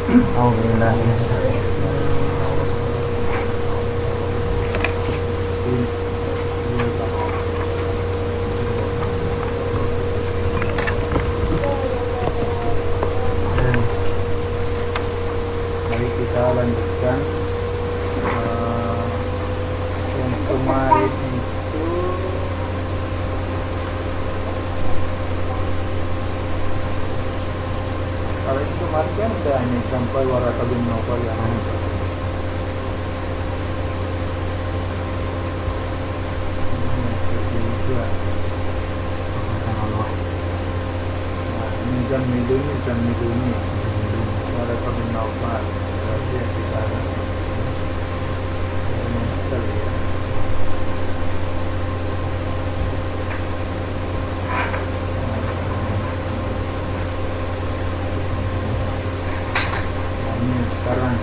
Mari kita lanjutkan. Yang kemarin itu kalau itu kemarin kan udah hanya sampai Waraka bin Nawfal yang ketiga. Nah, ini Zamiluni Waraka bin Nawfal berarti yang sekarang sekali ya. Sekarang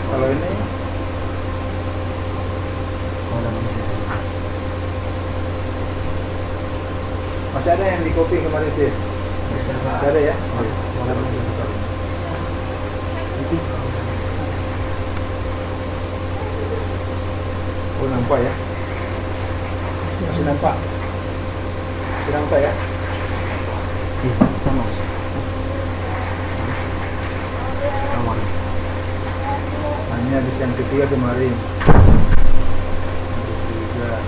kalau ini masih ada yang di copy kemarin sih, masih ada ya. Oh nampak ya. Masih nampak ya? Sama. Ini habis yang ketiga kemarin. Yang ketiga.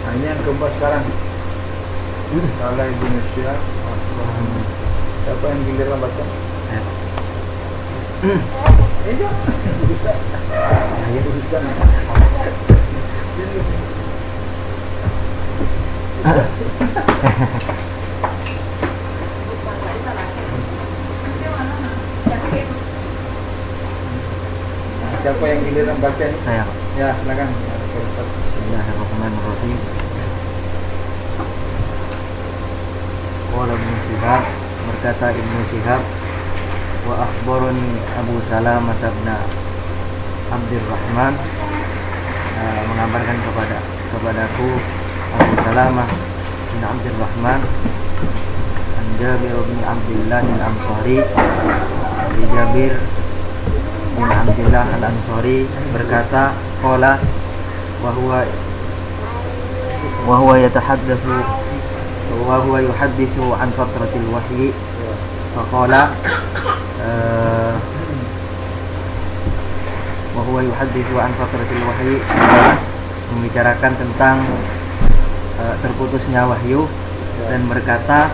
Nah ini yang keempat sekarang. Salah Indonesia. Siapa yang giliran baca? Iya, bisa. Bisa. Siapa yang giliran baca nih? Saya. Ya, silakan. Bismillahirrahmanirrahim. Qala Ibnu Syihab, berkata Ibnu Syihab, wa akhbarani Abu Salamah bin Abdurrahman, mengabarkan kepadaku Abu Salamah bin Abdurrahman an Jabir bin Abdullah al-Ansari, dari Jabir bin Abdullah al-Ansari berkata, qala wa huwa yatahaddatsu wa huwa yuhadditsu an fatratil wahyi faqala wa huwa yuhadditsu an fatratil wahyi, membicarakan tentang terputusnya wahyu, dan berkata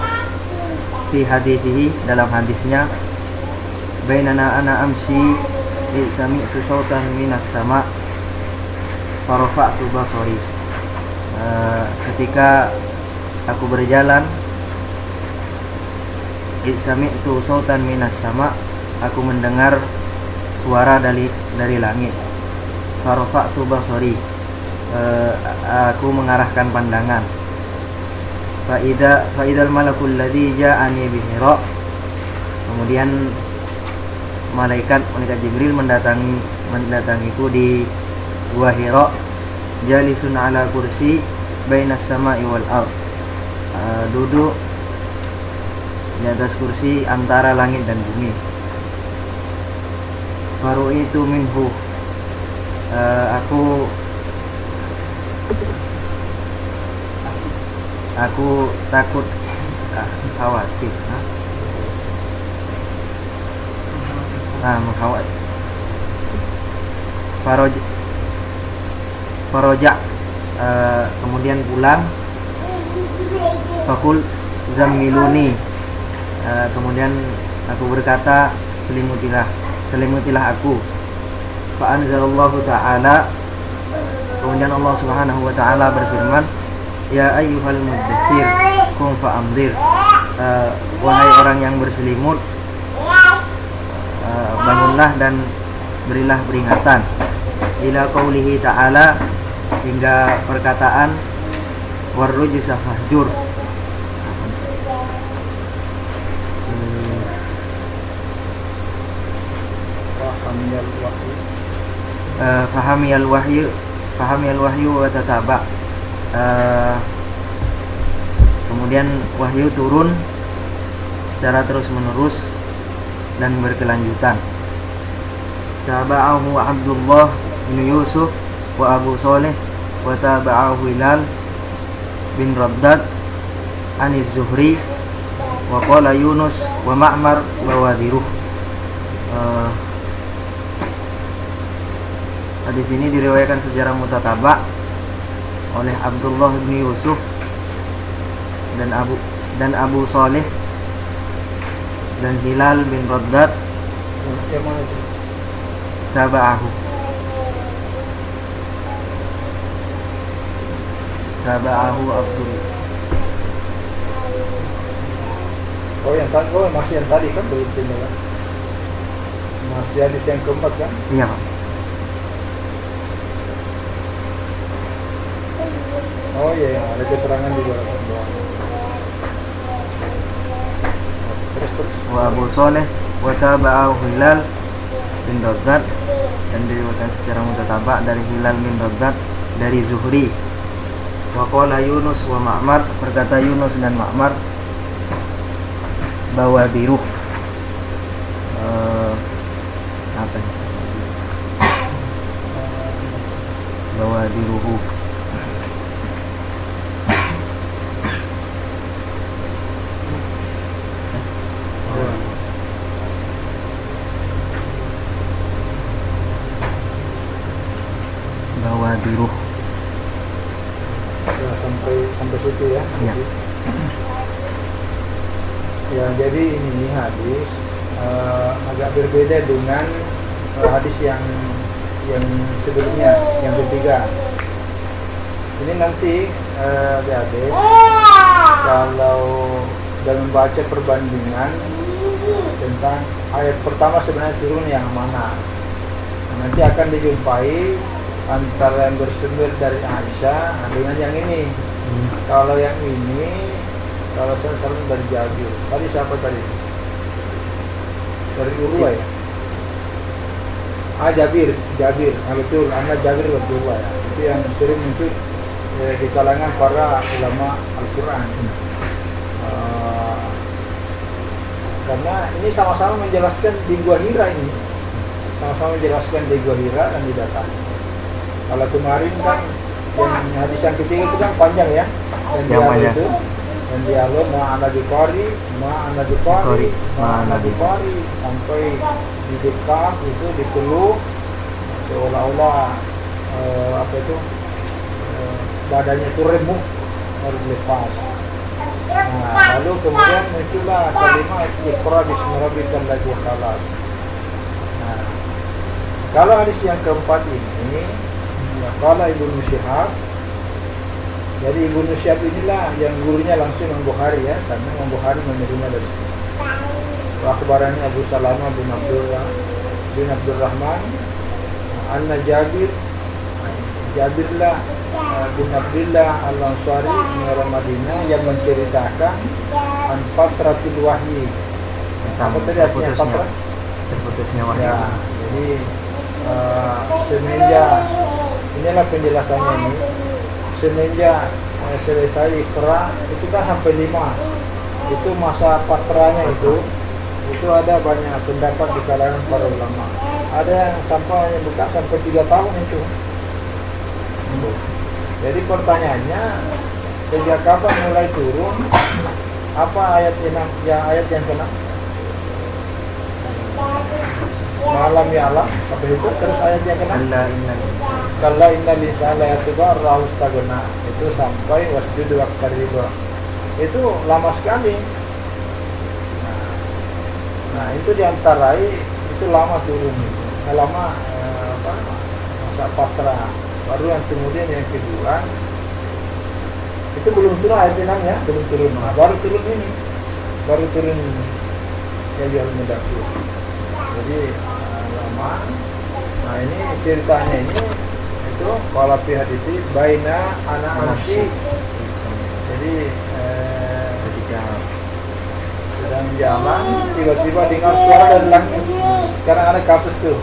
fi hadithihi, dalam hadisnya, bainana ana amsi sami'tu sautan minas sama farafa'tu basari, ketika aku berjalan, sami'tu sautan minas sama, aku mendengar suara dari langit, farafa'tu basari, aku mengarahkan pandangan, fa'idal malakul ladzi ja'ani bi Hira, kemudian malaikat Jibril mendatangiku di gua Hira, jalisun ala kursi bainas sama'i wal ard, duduk di atas kursi antara langit dan bumi. Faru'itu minhu, aku takut, khawatir, mengkhawatir. Faroja, kemudian pulang. Fakul zammiluni, kemudian aku berkata, selimutilah aku. Fa anzalallahu ta'ala, kemudian Allah Subhanahu wa ta'ala berfirman, ya ayyuhal muddaththir qum fa'anzir, wahai orang yang berselimut, bangunlah dan berilah peringatan. Ila qaulihi ta'ala, hingga perkataan warrujza fahjur. Fahamiyal wahyu, Fahami al-wahyu wa tataba. Kemudian wahyu turun secara terus menerus dan berkelanjutan. Taba'ahu Abdullah bin Yusuf wa Abu Saleh wa taba'ahu Hilal bin Raddad Anis Zuhri wa qala Yunus wa Ma'mar wa Wadiruh. Hadis ini diriwayatkan secara mutataba oleh Abdullah bin Yusuf dan Abu Saleh dan Hilal bin Raddad. Yang mana itu? Tabahu Abdul. Oh yang tadi, oh masih yang tadi kan belum pindah kan? Masih hadis yang keempat kan? Iya, Pak. Oh iya, yang ada keterangan juga. Terus. Wa Abu Saleh wa tabahu Hilal bin Raddad, dan diriwayatkan secara mutataba dari Hilal bin Raddad dari Zuhri. Wa qala Yunus wa Ma'mar, berkata Yunus dan Ma'mar, Bawadiruh. Apa ini? Bawadiruhu. Bawadiruh. Ya, sampai situ ya. Ya. Ya, jadi ini hadis agak berbeda dengan hadis yang sebelumnya, yang ketiga. Ini nanti adik-adik kalau dalam membaca perbandingan tentang ayat pertama sebenarnya turun yang mana, nanti akan dijumpai antara yang bersumber dari Aisyah dengan yang ini. Kalau yang ini, kalau saya selalu dari Jabir. Tadi siapa tadi? Dari Urwa ya? Jabir. Betul, anak Jabir berdua ya. Itu yang sering muncul di kalangan para ulama Al-Quran. Karena ini sama-sama menjelaskan di Gua Hira ini. Sama-sama menjelaskan di Gua Hira dan di datang. Kalau kemarin kan yang hadis yang ketiga itu kan panjang ya. Dan dialog ma'ana bifari sampai di dekat itu dipeluk seolah-olah badannya itu remuk harus lepas. Nah, lalu kemudian muncullah kalimat Iqra bismi rabbikal ladzi khalaq. Nah, kalau hadis yang keempat ini ya, kalau Ibnu Syihab, jadi Ibnu Syihab inilah yang gurunya langsung Imam Bukhari ya, karena Imam Bukhari menerima dari sini. Akhbarani Abu Salamah bin Abdurrahman anna Jabir bin Abdullah Al-Ansari dari Madinah yang menceritakan an fatratul wahyi. Apa tadi artinya fatrat? Terputusnya wahyu. Ya, jadi semenjak inilah penjelasannya ini. Semenjak selesai Iqra itu kan sampai 5. Itu masa fatranya itu ada banyak pendapat di kalangan para ulama. Ada yang sampai bukan sampai 3 tahun itu. Jadi pertanyaannya, sejak kapan mulai turun? Apa ayat yang kena? Malam ya Allah, apa itu? Terus ayat yang kena? Kalla innal insana la yatgha raustagna. Itu sampai wasjud waqtariba. Itu lama sekali. Nah, itu diantarai itu lama turun itu. Lama masa patra. Baru yang kemudian yang kedua itu belum turun ayat 6 ya, belum turun. Nah, baru turun ini. Ya biar mendakir. Jadi lama. Nah, ini ceritanya ini itu kalau fi hadisi baina ana amsi. Jadi ketika sedang jalan tiba-tiba dengar suara dari langit. Sekarang ada kasus tuh.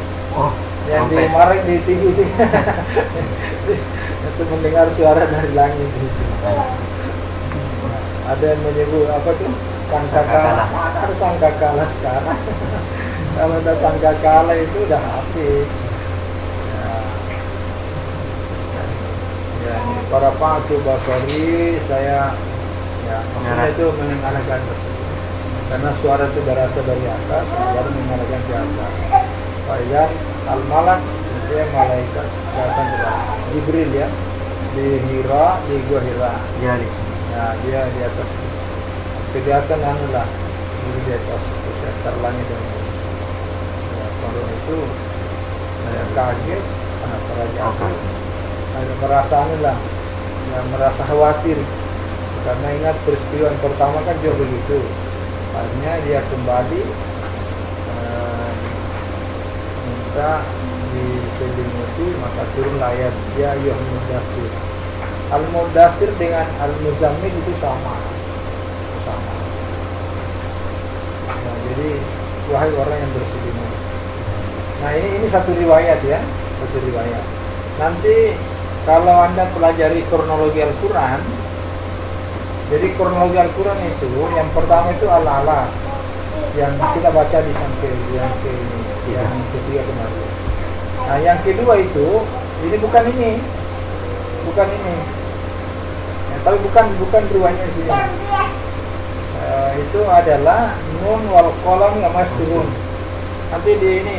yang Trompet. dimarek di TV itu. Itu mendengar suara dari langit gitu. Ada yang menyebut apa tuh? Sangkakala. Mana ada sangkakala sekarang? Kalau ada sangkakala itu udah habis. Ya, ini para Pak Basari saya ya maksudnya itu mendengarkan karena suara itu berasal dari atas, baru mendengarkan di atas. Faidan al-malak itu yang malaikat datang kepada Jibril ya di Hira, di Gua Hira. Dia di sini. Nah, dia di atas kelihatan anulah di atas sekitar langit dan bumi. Ya, kalau itu saya kaget karena kerajaan itu ada merasa anulah ya, merasa khawatir karena ingat peristiwa yang pertama kan juga begitu. Akhirnya dia kembali minta diselimuti, maka turunlah ayat ya ayyuhal mudaththir. Al-Mudaththir dengan Al-Muzammil itu sama. Nah, jadi wahai orang yang berselimut. Nah, ini satu riwayat ya, satu riwayat. Nanti kalau Anda pelajari kronologi Al-Quran, jadi kronologi Al-Quran itu yang pertama itu Al-Ala yang kita baca di samping yang ketiga kemarin. Nah, yang kedua itu ini bukan ini. Ya, tapi bukan riwayatnya sini. Itu adalah Nun wal Qalam yang masturun. Nanti di ini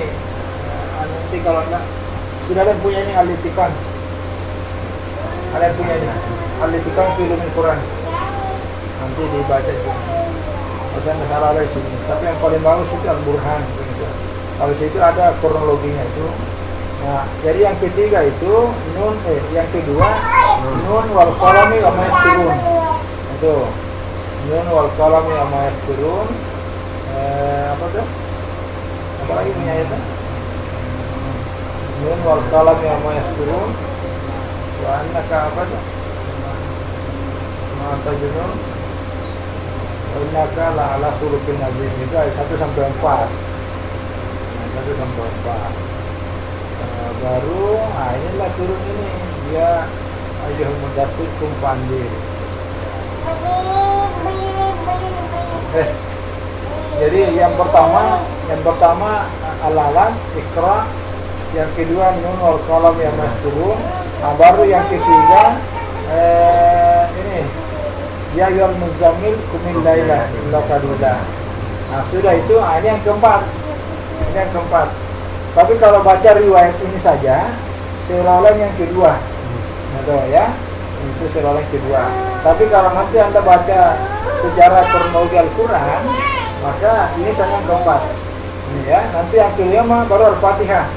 nanti kalau enggak sudah ada yang punya ini Al-Itiqan. Ada yang punya ini Al-Itiqan fi Ulumul Quran. Nanti dibaca itu. Pesan salah di sini. Tapi yang paling bagus itu Al-Burhan gitu. Kalau situ ada kronologinya itu. Nah, jadi yang ketiga itu yang kedua Nun wal qalami wa ma yasturun. Itu. Nun wal qalami wa ma yasturun. Apa tuh? Apa lagi punya itu? Nun wal qalami wa ma yasturun. Wa annaka apa tuh? Ma tajunun. Wa innaka la ala khuluqin azim. Itu ayat 1 sampai 4. Nah, 1 sampai 4. Baru, inilah turun ini dia ayyuhal mudaththir kum pandir. Jadi yang pertama Al-Alaq, Iqra, yang kedua Nun wal Qalam yang masturun. Nah, baru yang ketiga ini ya ayyuhal muzammil qumil laila illa qalila. Nah, sudah itu ini yang keempat. Tapi kalau baca riwayat ini saja, seolah-olah yang kedua, ya, itu seolah-olah yang kedua. Tapi kalau nanti Anda baca sejarah kronologi Al-Quran, maka ini saja yang keempat. Ini ya, nanti yang kelima baru Al-Fatihah.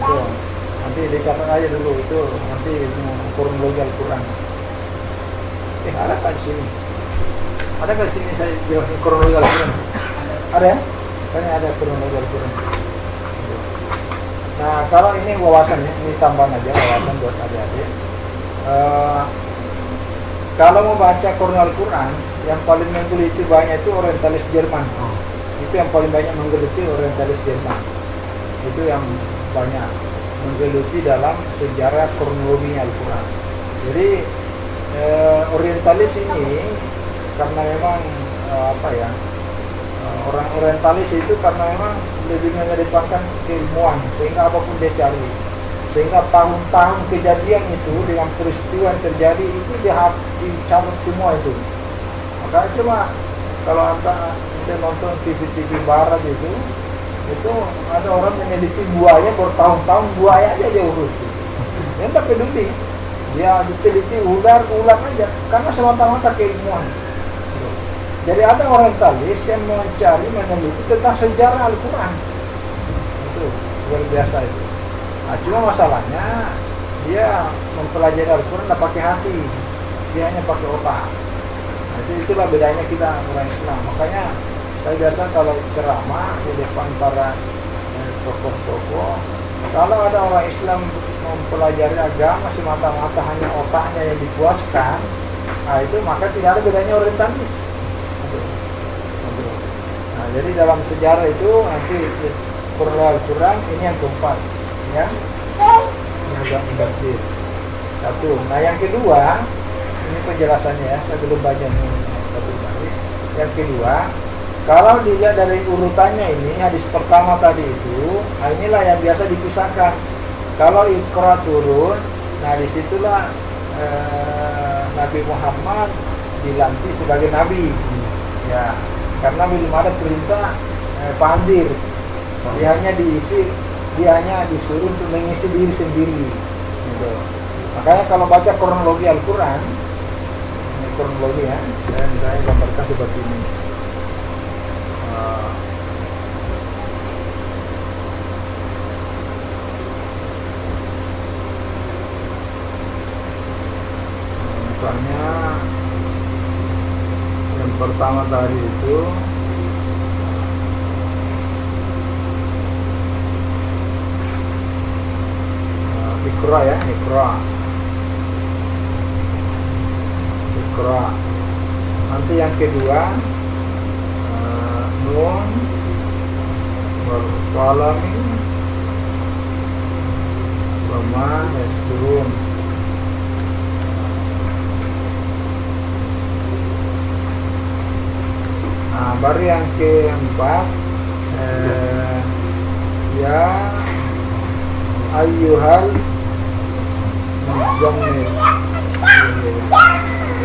Itu nanti dicatat aja dulu itu nanti kronologi Al-Quran. Ada kan di sini? Ada kan di sini saya bilang kronologi Al-Quran? Ada ya? Kan ada kronologi Al-Quran. Nah, kalau ini wawasan ya, ini tambahan aja wawasan buat adik-adik. Kalau mau baca kronologi Al-Quran, yang paling menggeliti banyak itu orientalis Jerman. Itu yang paling banyak menggeliti orientalis Jerman. Itu yang banyak menggeluti dalam sejarah kronologi Al-Quran. Jadi orientalis ini karena memang orang orientalis itu karena memang lebih mengedepankan keilmuan sehingga apapun dia cari, sehingga tahun-tahun kejadian itu dengan peristiwa yang terjadi itu dia dicatat semua itu. Maka cuma kalau anda nonton TV barat itu ada orang meneliti buaya bertahun-tahun, buaya aja dia urus. Dia tak peduli, dia diteliti ular aja karena semata-mata keilmuan. Jadi ada orientalis yang meneliti tentang sejarah Al-Quran. Itu luar biasa itu. Nah, cuma masalahnya dia mempelajari Al-Quran tidak pakai hati, dia hanya pakai otak. Nah, itulah bedanya kita orang Islam. Makanya saya biasa kalau ceramah di depan para tokoh-tokoh, kalau ada orang Islam mempelajari agama semata-mata hanya otaknya yang dipuaskan, nah itu maka tidak ada bedanya orientalis. Nah, jadi dalam sejarah itu nanti Al-Quran, ini yang keempat ya, ini agak mubasir. Satu. Nah yang kedua, ini penjelasannya ya, saya belum baca nih satu kali. Yang kedua, kalau dilihat dari urutannya ini, hadis pertama tadi itu, nah inilah yang biasa dipisahkan. Kalau Iqra turun, nah disitulah Nabi Muhammad dilantik sebagai nabi, ya, karena belum ada perintah pandir. Dia hanya disuruh untuk mengisi diri sendiri. Gitu. Makanya kalau baca kronologi Al-Quran, ini kronologi ya, saya gambarkan seperti ini. Misalnya yang pertama tadi itu Iqra ya, Iqra. Nanti yang kedua Nun wal qalami wa ma yasturun. Nah, baru yang keempat ya ayyuhal muzammil,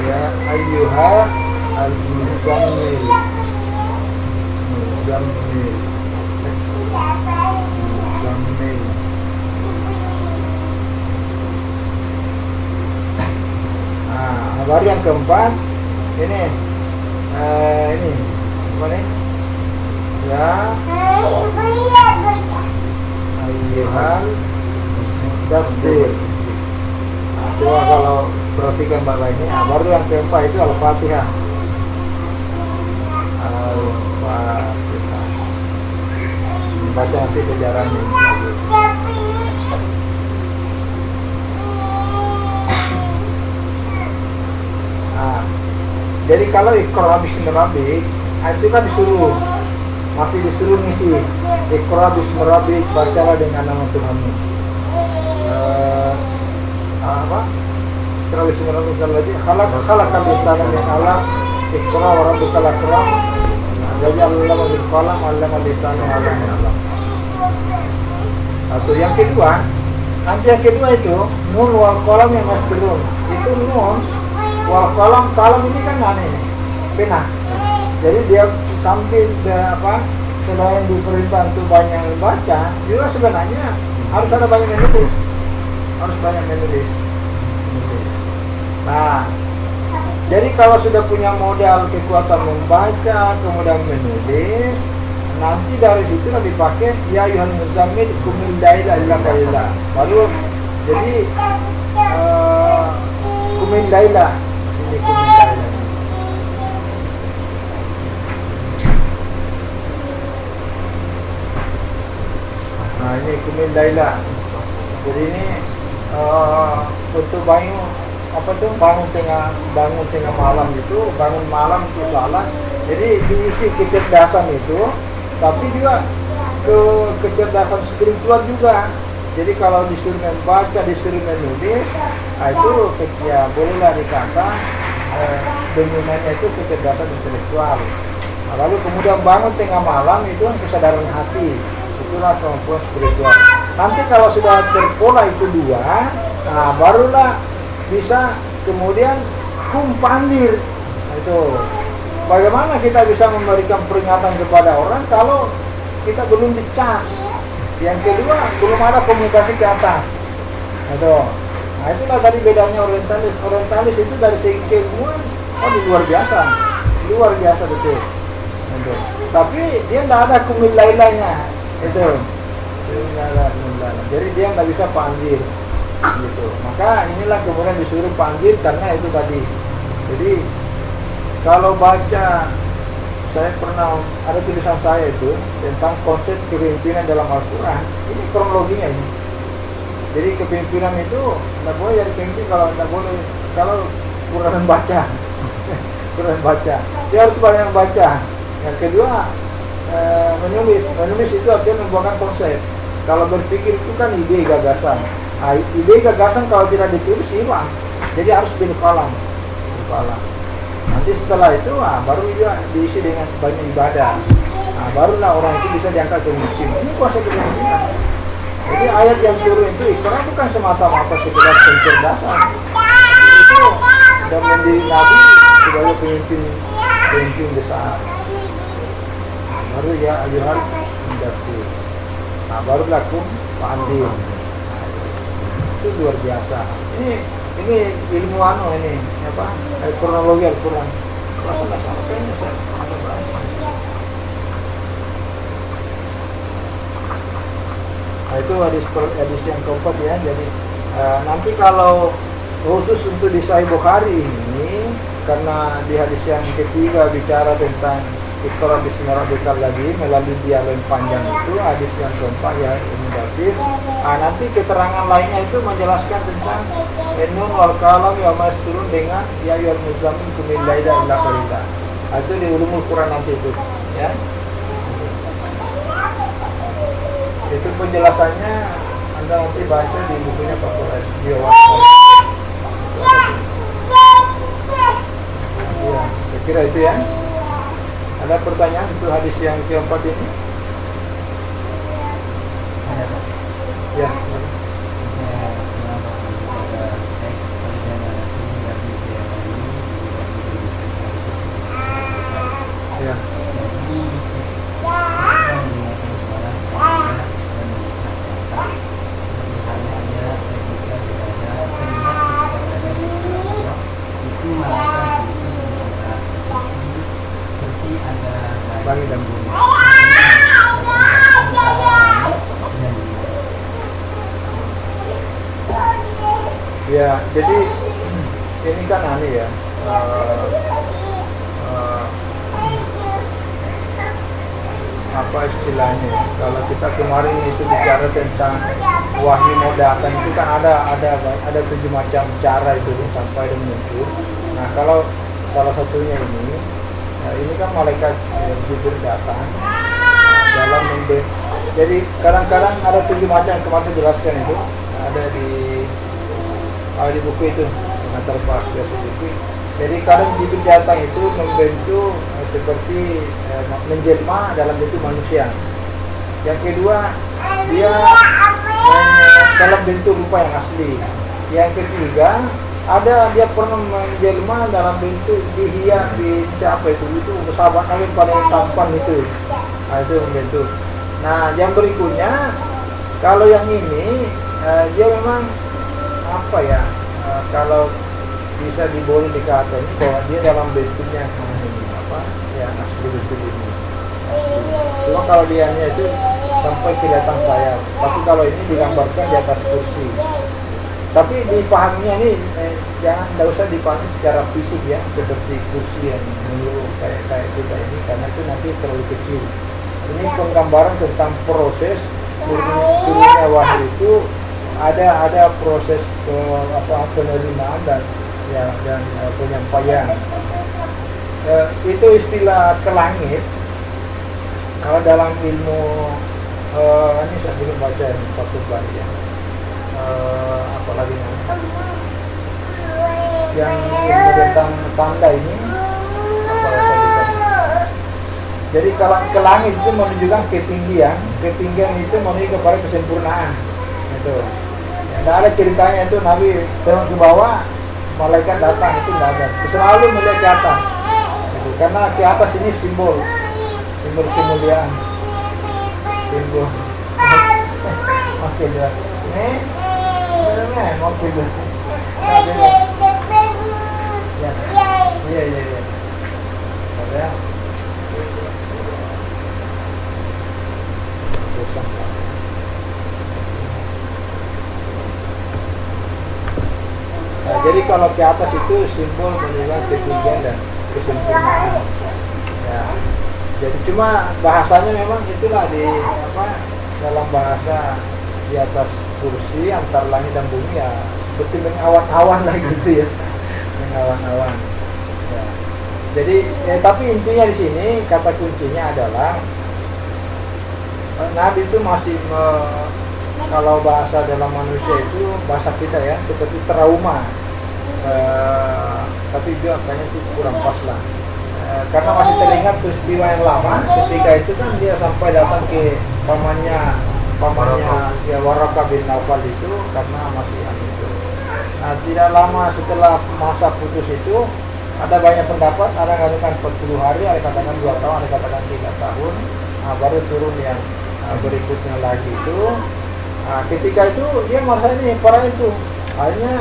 ya ayyuhal al-muzammil, muzammil. Nah, baru yang keempat ini apa nih? Ya ayyuhal mudaththir. Nah, coba kalau perhatikan bapak ini, baru yang keempat itu Al-Fatihah. Al-Fatihah. Baca nanti sejarahnya. Nah, jadi kalau Iqra bismi rabbik, itu kan masih disuruh ngisi Iqra bismi rabbik, bacalah dengan nama Tuhanmu. Apa? Iqra bismi rabbik alladzi khalaqal insana min 'alaq, Iqra wa rabbukal akram. Jadi allama bil qalam, allama lisana alam. Atau yang kedua, nanti yang kedua itu nun wal qalam yang masturun. Itu nun wal qalam ini kan aneh, pena. Jadi dia sambil selain diperintah untuk banyak membaca, juga sebenarnya harus ada banyak menulis. Nah, jadi kalau sudah punya modal kekuatan membaca, kemudian menulis, nanti dari situ dipakai ya ayyuhal muzammil qumil laila illa qalila. Baru jadi qumil laila. Ini qumil laila. Nah, ini qumil laila. Jadi ini untuk bangun tengah malam itu, bangun malam itu salah. Jadi diisi kecerdasan itu, tapi juga kecerdasan spiritual juga. Jadi kalau disuruh membaca, disuruh menulis, itu ya bolehlah dikata dominannya itu kecerdasan intelektual. Nah, lalu kemudian bangun tengah malam itu kesadaran hati, itulah kemampuan spiritual. Nanti kalau sudah terpola itu dua, nah barulah bisa kemudian kumpandir. Nah, itu bagaimana kita bisa memberikan peringatan kepada orang kalau kita belum dicas. Yang kedua, belum ada komunikasi ke atas. Nah, itulah tadi bedanya orientalis. Orientalis itu dari segi keilmuan, luar biasa betul. Tapi dia tidak ada kumil lailanya. Jadi dia nggak bisa panggil. Gitu. Maka inilah kemudian disuruh panggil karena itu tadi. Jadi kalau baca, saya pernah ada tulisan saya itu tentang konsep kepemimpinan dalam Al-Quran. Ini kronologinya ini. Jadi kepemimpinan itu tidak boleh jadi pemimpin kalau kurang baca. Dia harus banyak baca. Yang kedua, menulis itu artinya membuahkan konsep. Kalau berpikir itu kan ide gagasan. Nah, ide gagasan kalau tidak ditulis hilang. Jadi harus bil qalam. Nanti setelah itu baru dia diisi dengan banyak ibadah. Nah, barulah orang itu bisa diangkat ke musim. Ini kuasa kepemimpinan. Jadi ayat yang turun itu Iqra bukan semata-mata sekedar pencerdasan. Itu dan menjadi nabi sebagai pemimpin besar. Baru ya ayuhan mudzatsir. Nah, baru lakum fa'andir. Itu luar biasa. Ini ilmu ini apa? Kronologi Al-Qur'an. Bahasa kayaknya saya ada bahasa. Nah, itu hadis yang keempat ya. Jadi nanti kalau khusus untuk di Sahih Bukhari ini, karena di hadis yang ketiga bicara tentang Iqra bismi rabbikal ladzi, melalui dialog yang panjang itu, hadis yang keempat ya ini Mudatsir. Nanti keterangan lainnya itu menjelaskan tentang Nun wal qalam ya masturun dengan ya ayyuhal muzammil qumil laila illa qalila. Itu di ulumul Quran nanti itu ya. Itu penjelasannya Anda nanti baca di bukunya Pak Polres ya, saya kira itu ya. Ada pertanyaan untuk hadis yang keempat ini? Ya. Ya. Bagi dan bumi. Ya, jadi ini kan aneh ya. Apa istilahnya? Kalau kita kemarin itu bicara tentang wahyu mau datang itu kan ada 7 macam cara itu sampai dan muncul. Nah, kalau salah satunya ini kan malaikat Jibril datang dalam jadi kadang-kadang ada 7 macam yang kemarin saya jelaskan itu ada di buku itu pengantar bahasa sedikit. Jadi kadang Jibril datang itu membentuk seperti menjelma dalam bentuk manusia. Yang kedua dia dalam bentuk rupa yang asli. Yang ketiga dia pernah menjelma dalam bentuk dihias di siapa itu sahabat Nabi paling tampan itu. Nah, itu bentuk. Nah, yang berikutnya kalau yang ini dia memang apa ya? Kalau bisa diboleh dikatakan bahwa dia dalam bentuknya apa? Ya asli bentuk ini. Cuma kalau dianya itu sampai kelihatan sayap. Tapi kalau ini digambarkan di atas kursi. Tapi dipahaminya ini tidak usah dipahami secara fisik ya, seperti kursi yang menurut kayak kita ini, karena itu nanti terlalu kecil. Ini penggambaran tentang proses turunnya wahyu itu ada proses penerimaan dan penyampaian. Itu istilah ke langit. Kalau dalam ilmu ini saya belum baca ini Fathul Bari ya. Apalagi yang ilmu tentang tanda ini jadi kalau ke langit itu menunjukkan ketinggian itu menuju kepada kesempurnaan itu ya, nah ada ceritanya itu Nabi tengok ke bawah malaikat datang itu tidak ada, selalu melihat ke atas itu, karena ke atas ini simbol kemuliaan, simbol oke dia ini mau gitu. Iya. Ada. Nah, jadi kalau ke atas itu simbol menunjukkan ketinggian dan kesempurnaan. Ya. Jadi cuma bahasanya memang itulah dalam bahasa di atas kursi antar langit dan bumi ya seperti mengawan-awan lah gitu ya, mengawan-awan. Ya. Jadi tapi intinya di sini kata kuncinya adalah Nabi itu masih kalau bahasa dalam manusia itu bahasa kita ya seperti trauma. Tapi juga kayaknya itu kurang pas lah. Karena masih teringat peristiwa yang lama ketika itu kan dia sampai datang ke pamannya ya Waraka bin Naufal itu karena masih itu. Nah, tidak lama setelah masa putus itu ada banyak pendapat, ada yang katakan 40 hari, ada yang katakan 2 tahun, ada yang katakan 3 tahun. Nah, baru turun yang berikutnya lagi itu. Nah, ketika itu dia merasa ini para itu akhirnya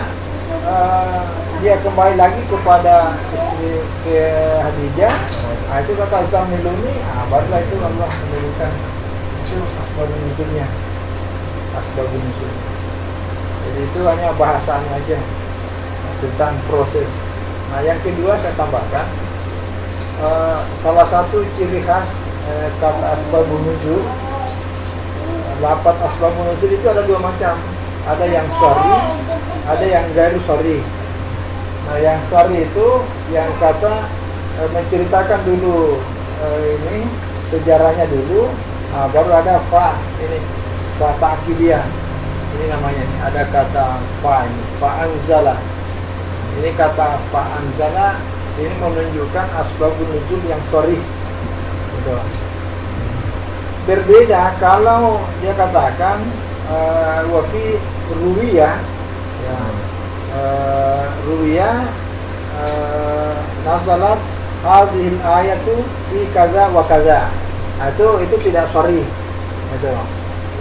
dia kembali lagi kepada ke Khadijah. Nah, itu kata Zamiluni. Nah, barulah itu Allah menurunkan itu asbabun nuzulnya. Asbabun nuzul. Jadi itu hanya bahasanya aja tentang proses. Nah, yang kedua saya tambahkan salah satu ciri khas kata asbabun nuzul. Lapat asbabun nuzul itu ada 2 macam. Ada yang syar'i, ada yang ghairu syar'i. Nah, yang syar'i itu yang kata menceritakan dulu ini sejarahnya dulu. Nah, baru ada fa ini fa ta'kidiyah. Ini namanya ini ada kata fa ini fa anzala. Ini kata fa anzala ini menunjukkan asbabun nuzul yang syar'i. Gitu. Berbeda kalau dia katakan wafi ruwiyah ya, ruwiyah nazalat hadhil ayatu fi kaza wa kaza. Nah, itu tidak syar'i. Itu.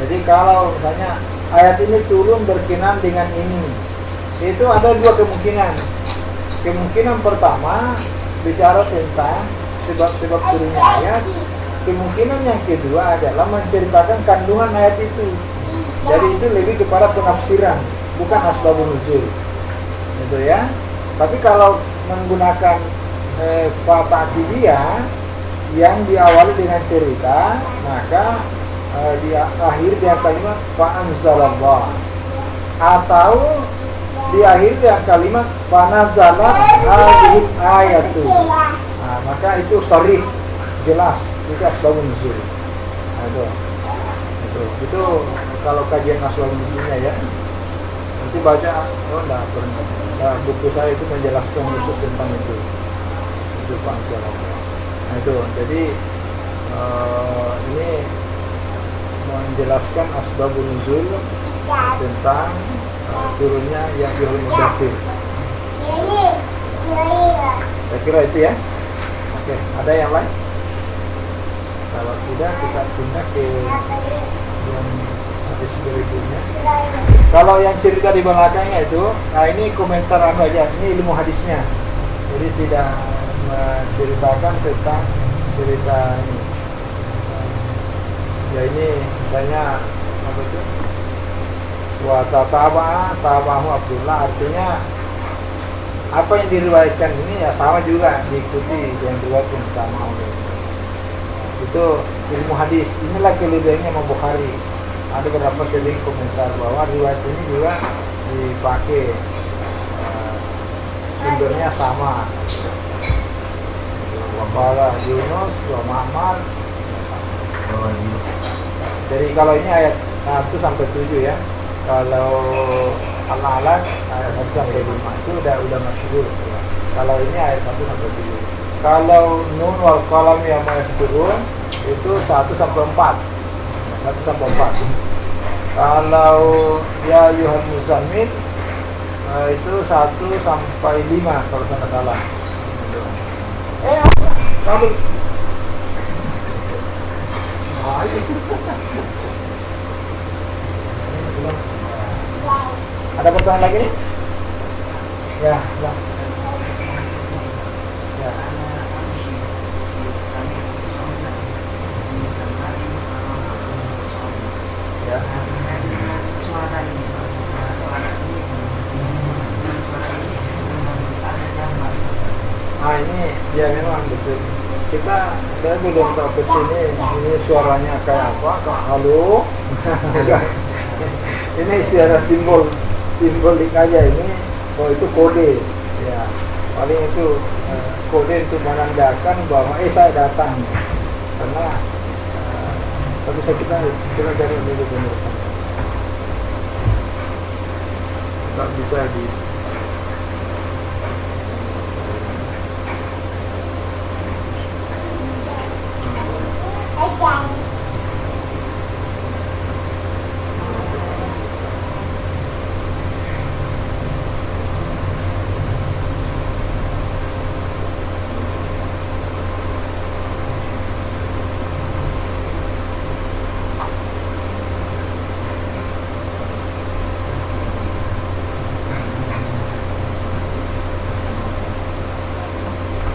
Jadi kalau misalnya ayat ini turun berkenaan dengan ini, itu ada 2 kemungkinan. Kemungkinan pertama bicara tentang sebab-sebab turunnya ayat. Kemungkinan yang kedua adalah menceritakan kandungan ayat itu. Jadi itu lebih kepada penafsiran, bukan asbabun nuzul. Gitu ya. Tapi kalau menggunakan fa ta'kidiyah yang diawali dengan cerita, maka di akhir dia kalimat fa anzalallah, atau di akhir dia kalimat fa nazalat hadhil ayatu. Nah, maka itu sharih, jelas itu asbabun nuzul. Nah, itu kalau kajian asbabun nuzulnya ya. Nanti baca, enggak pernah. Nah, buku saya itu menjelaskan khusus tentang itu. Itu Pak Anzalallah. Nah, itu. Jadi ini menjelaskan asbabun nuzul tentang turunnya yang Ayyuhal Mudaththir. Saya kira itu ya. Oke, ada yang lain? Kalau tidak kita pindah ke yang hadis berikutnya. Kalau yang cerita di belakangnya itu, nah ini komentar aja, ini ilmu hadisnya. Jadi tidak menceritakan tentang cerita ini. Ya ini misalnya apa itu? Wa tabahu Abdullah, artinya apa yang diriwayatkan ini ya sama juga diikuti yang riwayat yang sama oleh itu ilmu hadis. Inilah kelebihannya Imam Bukhari. Ada beberapa sering komentar bahwa riwayat ini juga dipakai sumbernya sama. Waqala Yunus wa Ma'mar. Jadi kalau ini ayat 1 sampai 7 ya. Kalau Al-Alaq ayat 1 sampai 5 itu udah masyhur. Kalau ini ayat 1 sampai 7. Kalau Nun wal Qalam ya Yasturun itu 1 sampai 4. 1 sampai 4. Kalau ya Ayyuhal Muzammil itu 1 sampai 5 kalau saya salah. Kamu ada pertanyaan lagi nih? Ya, lah. Ya. Ya. Nah ini ya memang betul. Saya belum tahu ke sini ini suaranya kayak apa? Halo. Ini secara simbolik aja ini. Oh itu kode. Ya. Paling itu kode untuk menandakan bahwa saya datang. Karena Tapi kita cari dulu pemirsa. Nggak bisa di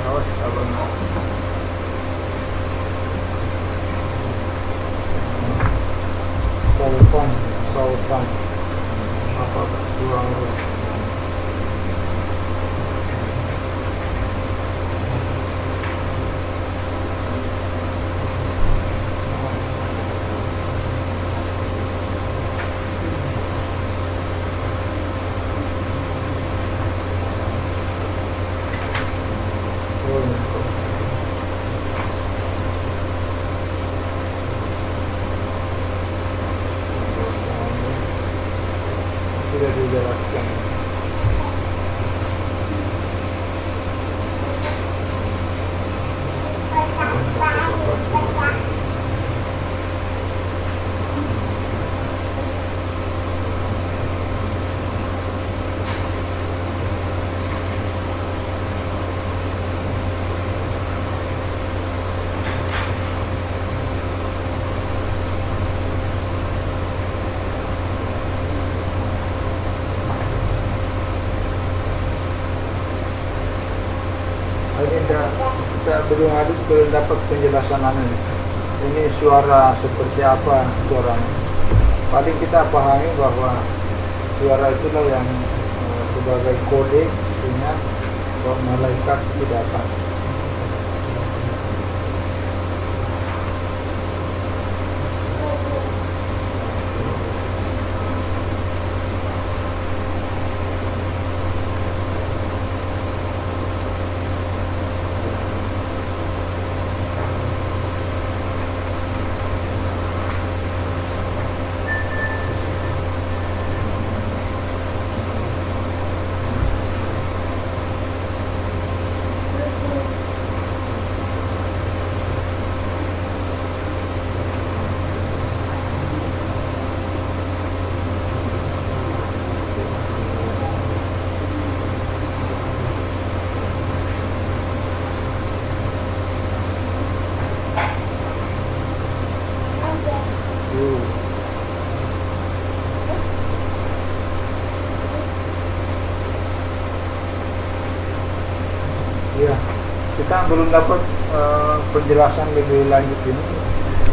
awas abang. Sultan apa suara sudah dijelaskan. Kita belum dapat penjelasan ini suara seperti apa suaranya. Paling kita pahami bahwa suara itulah yang sebagai kode ingat bahwa malaikat itu datang. Ya, kita belum dapat penjelasan lebih lanjut ini.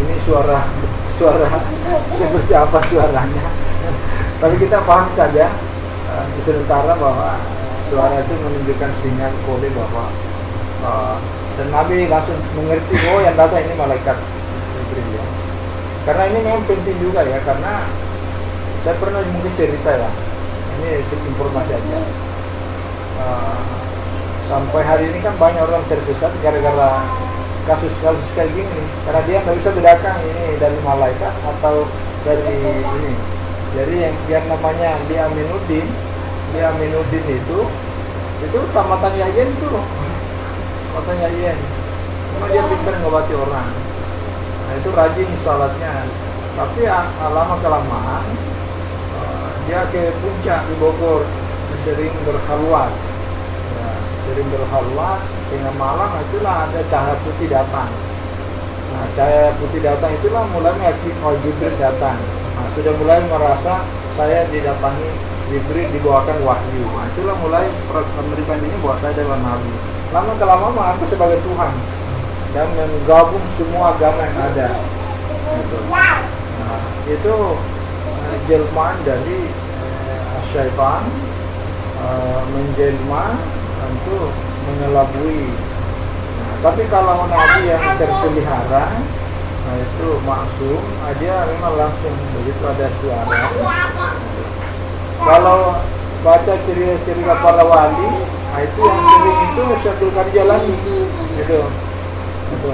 Ini suara seperti apa suaranya. Tapi kita paham saja sementara bahwa suara itu menunjukkan sinyal kode bahwa dan Nabi langsung mengerti bahwa yang datang ini malaikat Jibril ya. Karena ini memang penting juga ya, karena saya pernah mungkin cerita ya. Ini informasi aja. Sampai hari ini kan banyak orang tersesat gara-gara kasus-kasus kayak gini, karena dia nggak bisa bedakan ini dari malaikat atau dari ini. Jadi yang namanya dia Aminuddin itu tamatan Yayen tuh, tamatan Yayen. Cuma dia pintar ngobati orang. Nah itu rajin sholatnya. Tapi lama kelamaan dia ke puncak di Bogor, sering berkhalwat. Sering berkhalwat, tengah malam itulah ada cahaya putih datang. Nah, cahaya putih datang itulah mulai mengakibat Jibril datang. Nah, sudah mulai merasa saya didatangi Jibril, dibawakan wahyu. Nah, itulah mulai memberikan ini bahwa saya adalah Nabi. Lama kelamaan mengaku sebagai Tuhan dan menggabung semua agama yang ada. Gitu. Nah, itu jelmaan dari syaitan menjelma untuk mengelabui. Nah, tapi kalau Nabi yang terpelihara, nah itu maksum, dia memang langsung begitu ada suara. Kalau baca cerita para wali, nah itu yang sering itu Syaikhul Qadir Jalani, gitu. Itu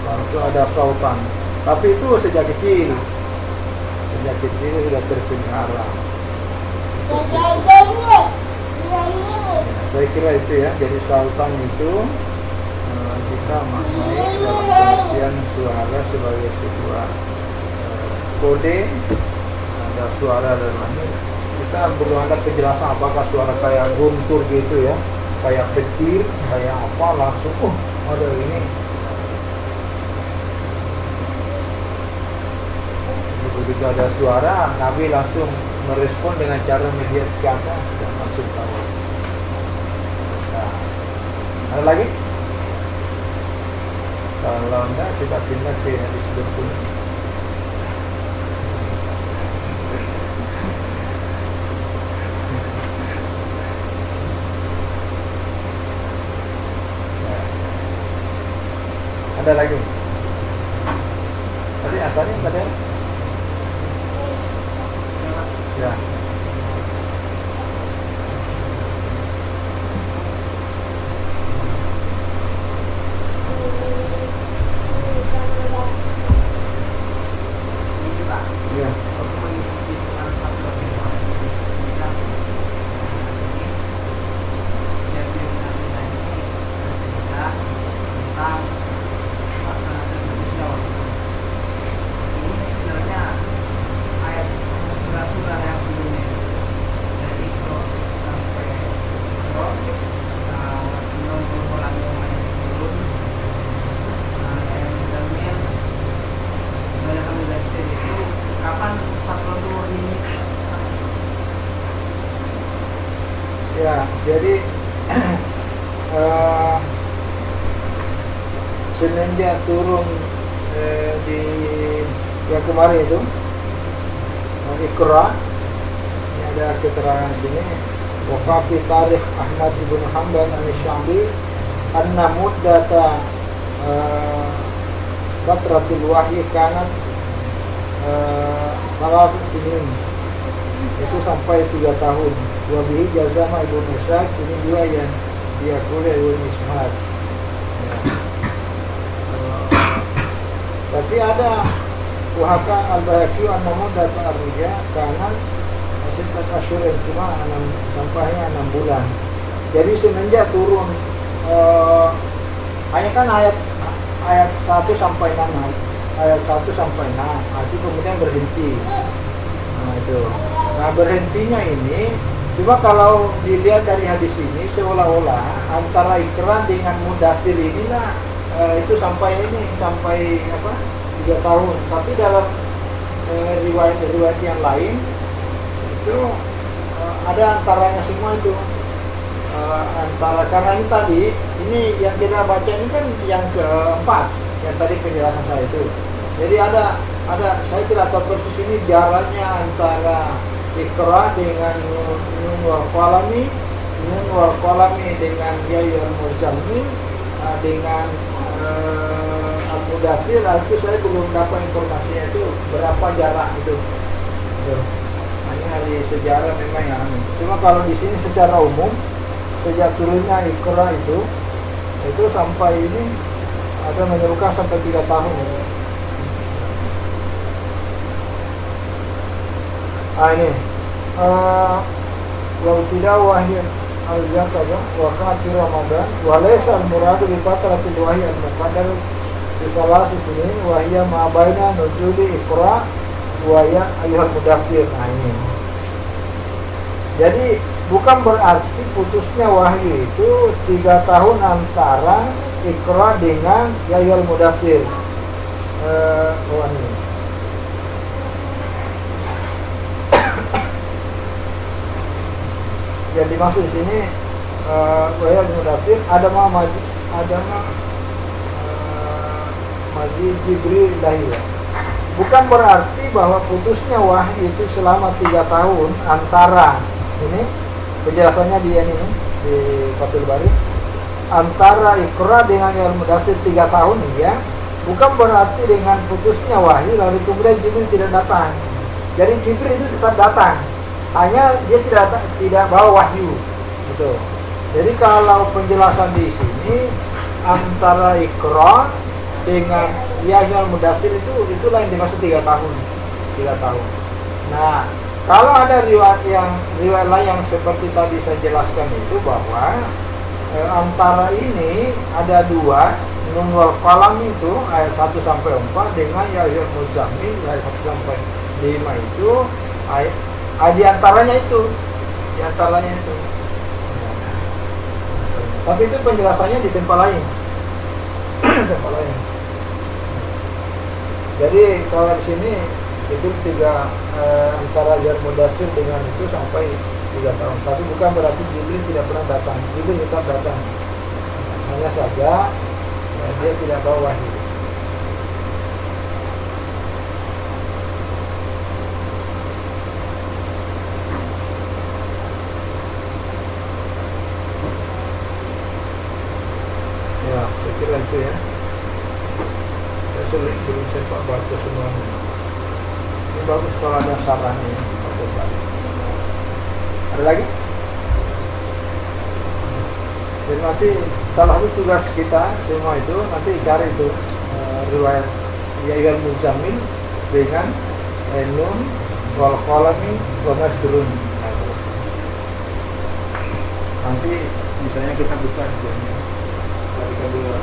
langsung ada sautan. Tapi itu sejak kecil sudah terpelihara. Saya kira itu ya. Jadi sultan itu kita maknai dalam pengertian suara sebagai sebuah kode, ada suara dan lain. Kita belum ada penjelasan apakah suara kayak guntur gitu ya, kayak petir, kayak apa langsung ada ini. Begitu ada suara, Nabi langsung merespon dengan cara melihat ke atas dan langsung tahu. Nah, ada lagi? Kalau enggak, kita pindah ke hadis berikutnya. Ada lagi? Tadi asalnya ada? Ya. Ya. Ya, jadi semenjak turun di yang kemarin itu Iqra, ini ada keterangan sini. Wa fi tarikh Ahmad bin Hanbal al-Syambi anna muddata fatratul wahyi kanat salat sinin, itu sampai 3 tahun. Wabihi jazama Ibnu Ishaq, ini dua yang diakui Ibnu Ishaq. Tapi ada wahaka al-Bayhaqi an-namun data ar-rija karena sitat asyurin, cuma sampainya 6 bulan. Jadi semenjak turun hanya kan ayat 1 sampai 6, ayat 1 sampai 6, itu kemudian berhenti. Nah itu. Nah berhentinya ini, cuma kalau dilihat dari hadis ini seolah-olah antara Iqra dengan Mudatsir inilah itu sampai 3 tahun. Tapi dalam riwayat yang lain itu ada antaranya semua itu. Antara karena ini tadi ini yang kita baca ini kan yang keempat yang tadi penjelasan saya itu. Jadi ada saya tidak tahu persis ini jalannya antara Iqra dengan Nun wal qalami dengan Ya ayyuhal muzammil dengan Al-Mudaththir. Itu saya belum dapat informasinya itu berapa jarak itu. Hanya dari sejarah memang yang cuma kalau di sini secara umum sejak turunnya Iqra itu sampai ini ada menyerukan sampai 3 tahun. Ini wa tidak wahyu al-zakata wa khatir Ramadan wa laysa al-muradu bi fatratil wahyi al-muqaddar bi thalasi sinin wa hiya ma baina nuzuli Iqra wa ya ayyuhal mudaththir. Ini jadi bukan berarti putusnya wahyu itu 3 tahun antara Iqra dengan Ya ayyuhal mudaththir. Ini yang dimaksud di sini Wahya Mudaththir ada Maji Jibril lahir. Bukan berarti bahwa putusnya wahyu itu selama 3 tahun antara ini penjelasannya di Fathul Bari antara Iqra dengan Al Mudaththir 3 tahun ya. Bukan berarti dengan putusnya wahyu lalu kemudian Jibril tidak datang. Jadi Jibril itu tetap datang. Hanya dia tidak bawa wahyu, betul. Jadi kalau penjelasan di sini antara Iqra dengan ya ayyuhal mudaththir itu lain dimaksud 3 tahun. 3 tahun. Nah, kalau ada riwayat lain yang seperti tadi saya jelaskan itu bahwa antara ini ada 2 nun wal qalam itu ayat 1 sampai 4 dengan ya ayyuhal muzammil ayat 1 sampai 5 itu ayat di antaranya itu. Tapi itu penjelasannya di tempat lain. Tempat lain. Jadi kalau di sini itu 3 antara jar mudaththir dengan itu sampai 3 tahun. Tapi bukan berarti Jibril tidak pernah datang. Jibril tetap datang. Hanya saja dia tidak bawa wahyu. Ya, saya kira itu ya. Saya belum sempat baca semuanya. Ini bagus kalau ada sarannya ya. Ada lagi? Dan nanti salah satu tugas kita semua itu nanti cari itu riwayat ya ayyuhal muzammil dengan nun wal qalami wa masdurun. Nanti misalnya kita buka sebenarnya dari kedua.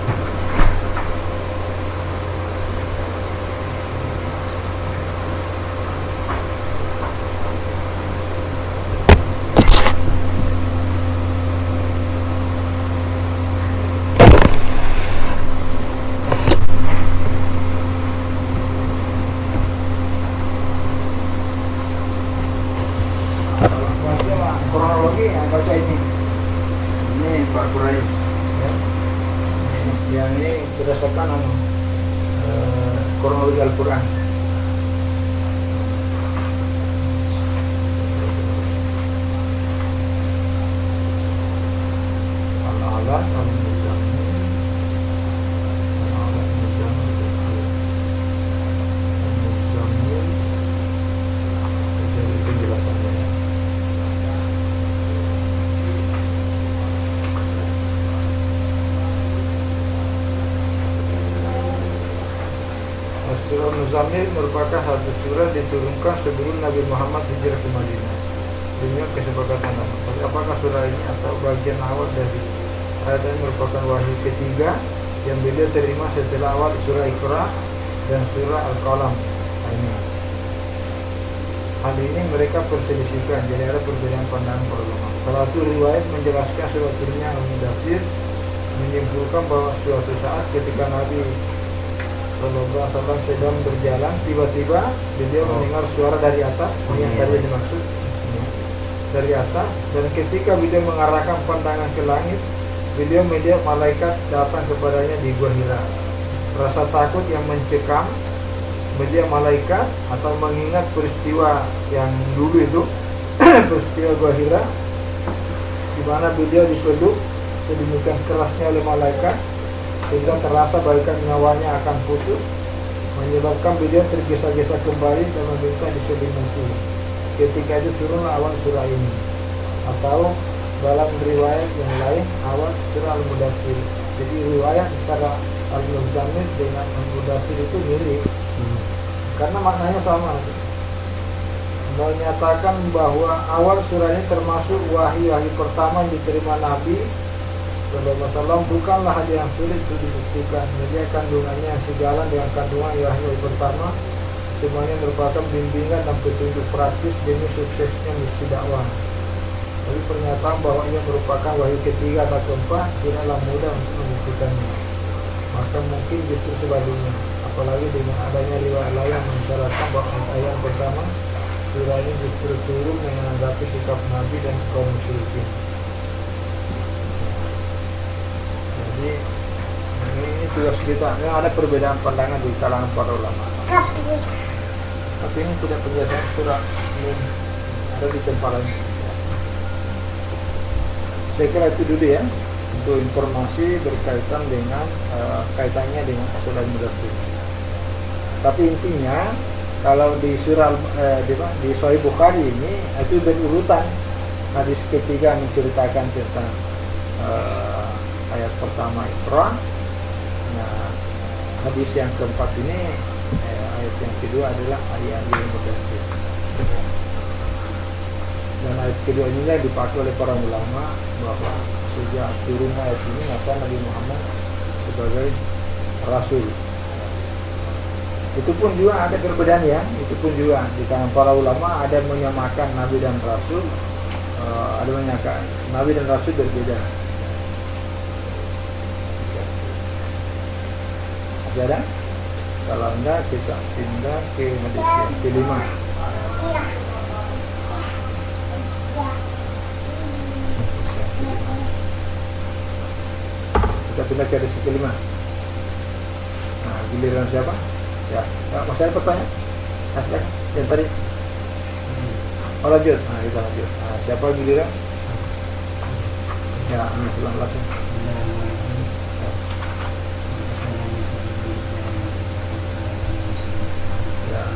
Kronologi yang baca ini Pak Quraisy ya. Yang ini berdasarkan kronologi Al-Quran. Al-A'la Al-Muzammil Al-A'la Al-Muzammil jadi penjelasannya. Surah Muzammil merupakan satu surah diturunkan sebelum Nabi Muhammad hijrah ke Madinah. Demi kesepakatan nama. Tapi apakah surah ini atau bagian awal dari ayat ini merupakan wahyu ketiga yang beliau terima setelah awal surah Iqra dan surah Al-Qalam. Ini. Hal ini mereka perselisihkan, jadi ada perbedaan pandangan para ulama. Salah satu riwayat menjelaskan surah turunnya Al-Mudaththir menyimpulkan bahwa suatu saat ketika Nabi Sallallahu Alaihi Wasallam sedang berjalan, tiba-tiba beliau mendengar suara dari atas, yang tadi dimaksud dari atas, dan ketika beliau mengarahkan pandangan ke langit, beliau melihat malaikat datang kepadanya di Gua Hira. Rasa takut yang mencekam melihat malaikat atau mengingat peristiwa yang dulu itu, peristiwa Gua Hira, di mana beliau dipeluk sedemikian kerasnya oleh malaikat sehingga terasa bagaikan nyawanya akan putus, menyebabkan beliau tergesa-gesa kembali dan meminta diselimuti. Ketika itu turunlah awal surah ini, atau dalam riwayat yang lain awal surah Al-Mudaththir. Jadi riwayat antara Al-Muzammil dengan Al-Mudaththir itu mirip, karena maknanya sama. Menyatakan bahwa awal surah ini termasuk wahyu pertama yang diterima Nabi Sallallahu Alaihi Wasallam bukanlah hal yang sulit untuk dibuktikan. Media kandungannya sejalan dengan kandungan wahyu pertama, semuanya merupakan bimbingan dan petunjuk praktis demi suksesnya misi dakwah. Tapi pernyataan bahwa ia merupakan wahyu ketiga atau keempat tidaklah mudah untuk membuktikannya. Maka mungkin justru sebaliknya, apalagi dengan adanya riwayat lain yang mensyaratkan bahwa ayat pertama surah ini justru turun menanggapi sikap Nabi dan kaum musyrikin. Jadi ini tugas kita. Memang ada perbedaan pandangan di kalangan para ulama. Tapi ini tidak penjelasan surah ini ada di tempat lain. Saya kira itu dulu ya untuk informasi berkaitan dengan kaitannya dengan surah Al-Mudaththir. Tapi intinya kalau di surah di Sahih Bukhari ini itu berurutan. Hadis ketiga menceritakan tentang ayat pertama Iqra. Nah, hadis yang keempat ini, ayat yang kedua adalah ayat yang berdasar. Dan ayat kedua inilah dipakai oleh para ulama bahwa sejak turun ayat ini maka Nabi Muhammad sebagai Rasul. Itu pun juga ada perbedaan ya. Itu pun juga di kalangan para ulama ada menyamakan Nabi dan Rasul, ada menyamakan Nabi dan Rasul berbeda. Ada? Kalau enggak kita pindah ke hadis yang kelima. Kita pindah ke hadis yang kelima. Nah, giliran siapa? Ya, masih ada pertanyaan? Asli yang tadi. Oh, lanjut. Nah, kita lanjut. Nah, siapa giliran? Ya, silakan langsung. Ya.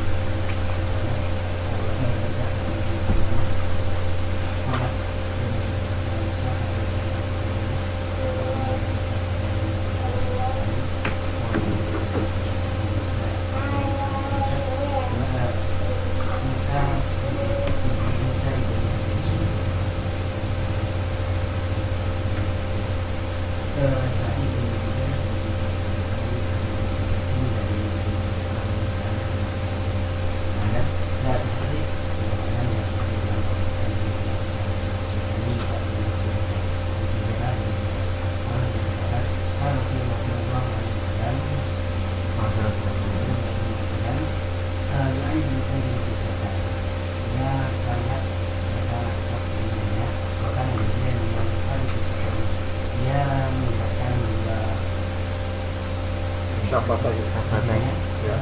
Siapa tadi? Ya.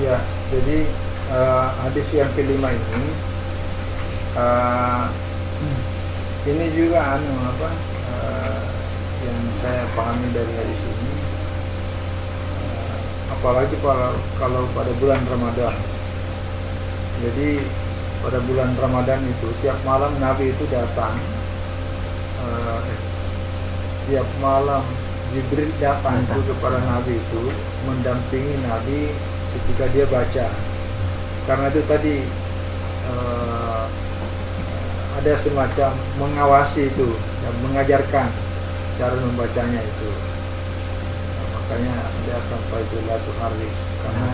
Ya, jadi hadis yang kelima ini juga yang saya pahami dari hadis ini, apalagi kalau pada bulan Ramadan. Jadi pada bulan Ramadan itu tiap malam Nabi itu datang, tiap malam Jibril datang itu kepada Nabi itu mendampingi Nabi ketika dia baca. Karena itu tadi ada semacam mengawasi itu dan mengajarkan cara membacanya itu. Makanya dia sampai Lailatul Hari, karena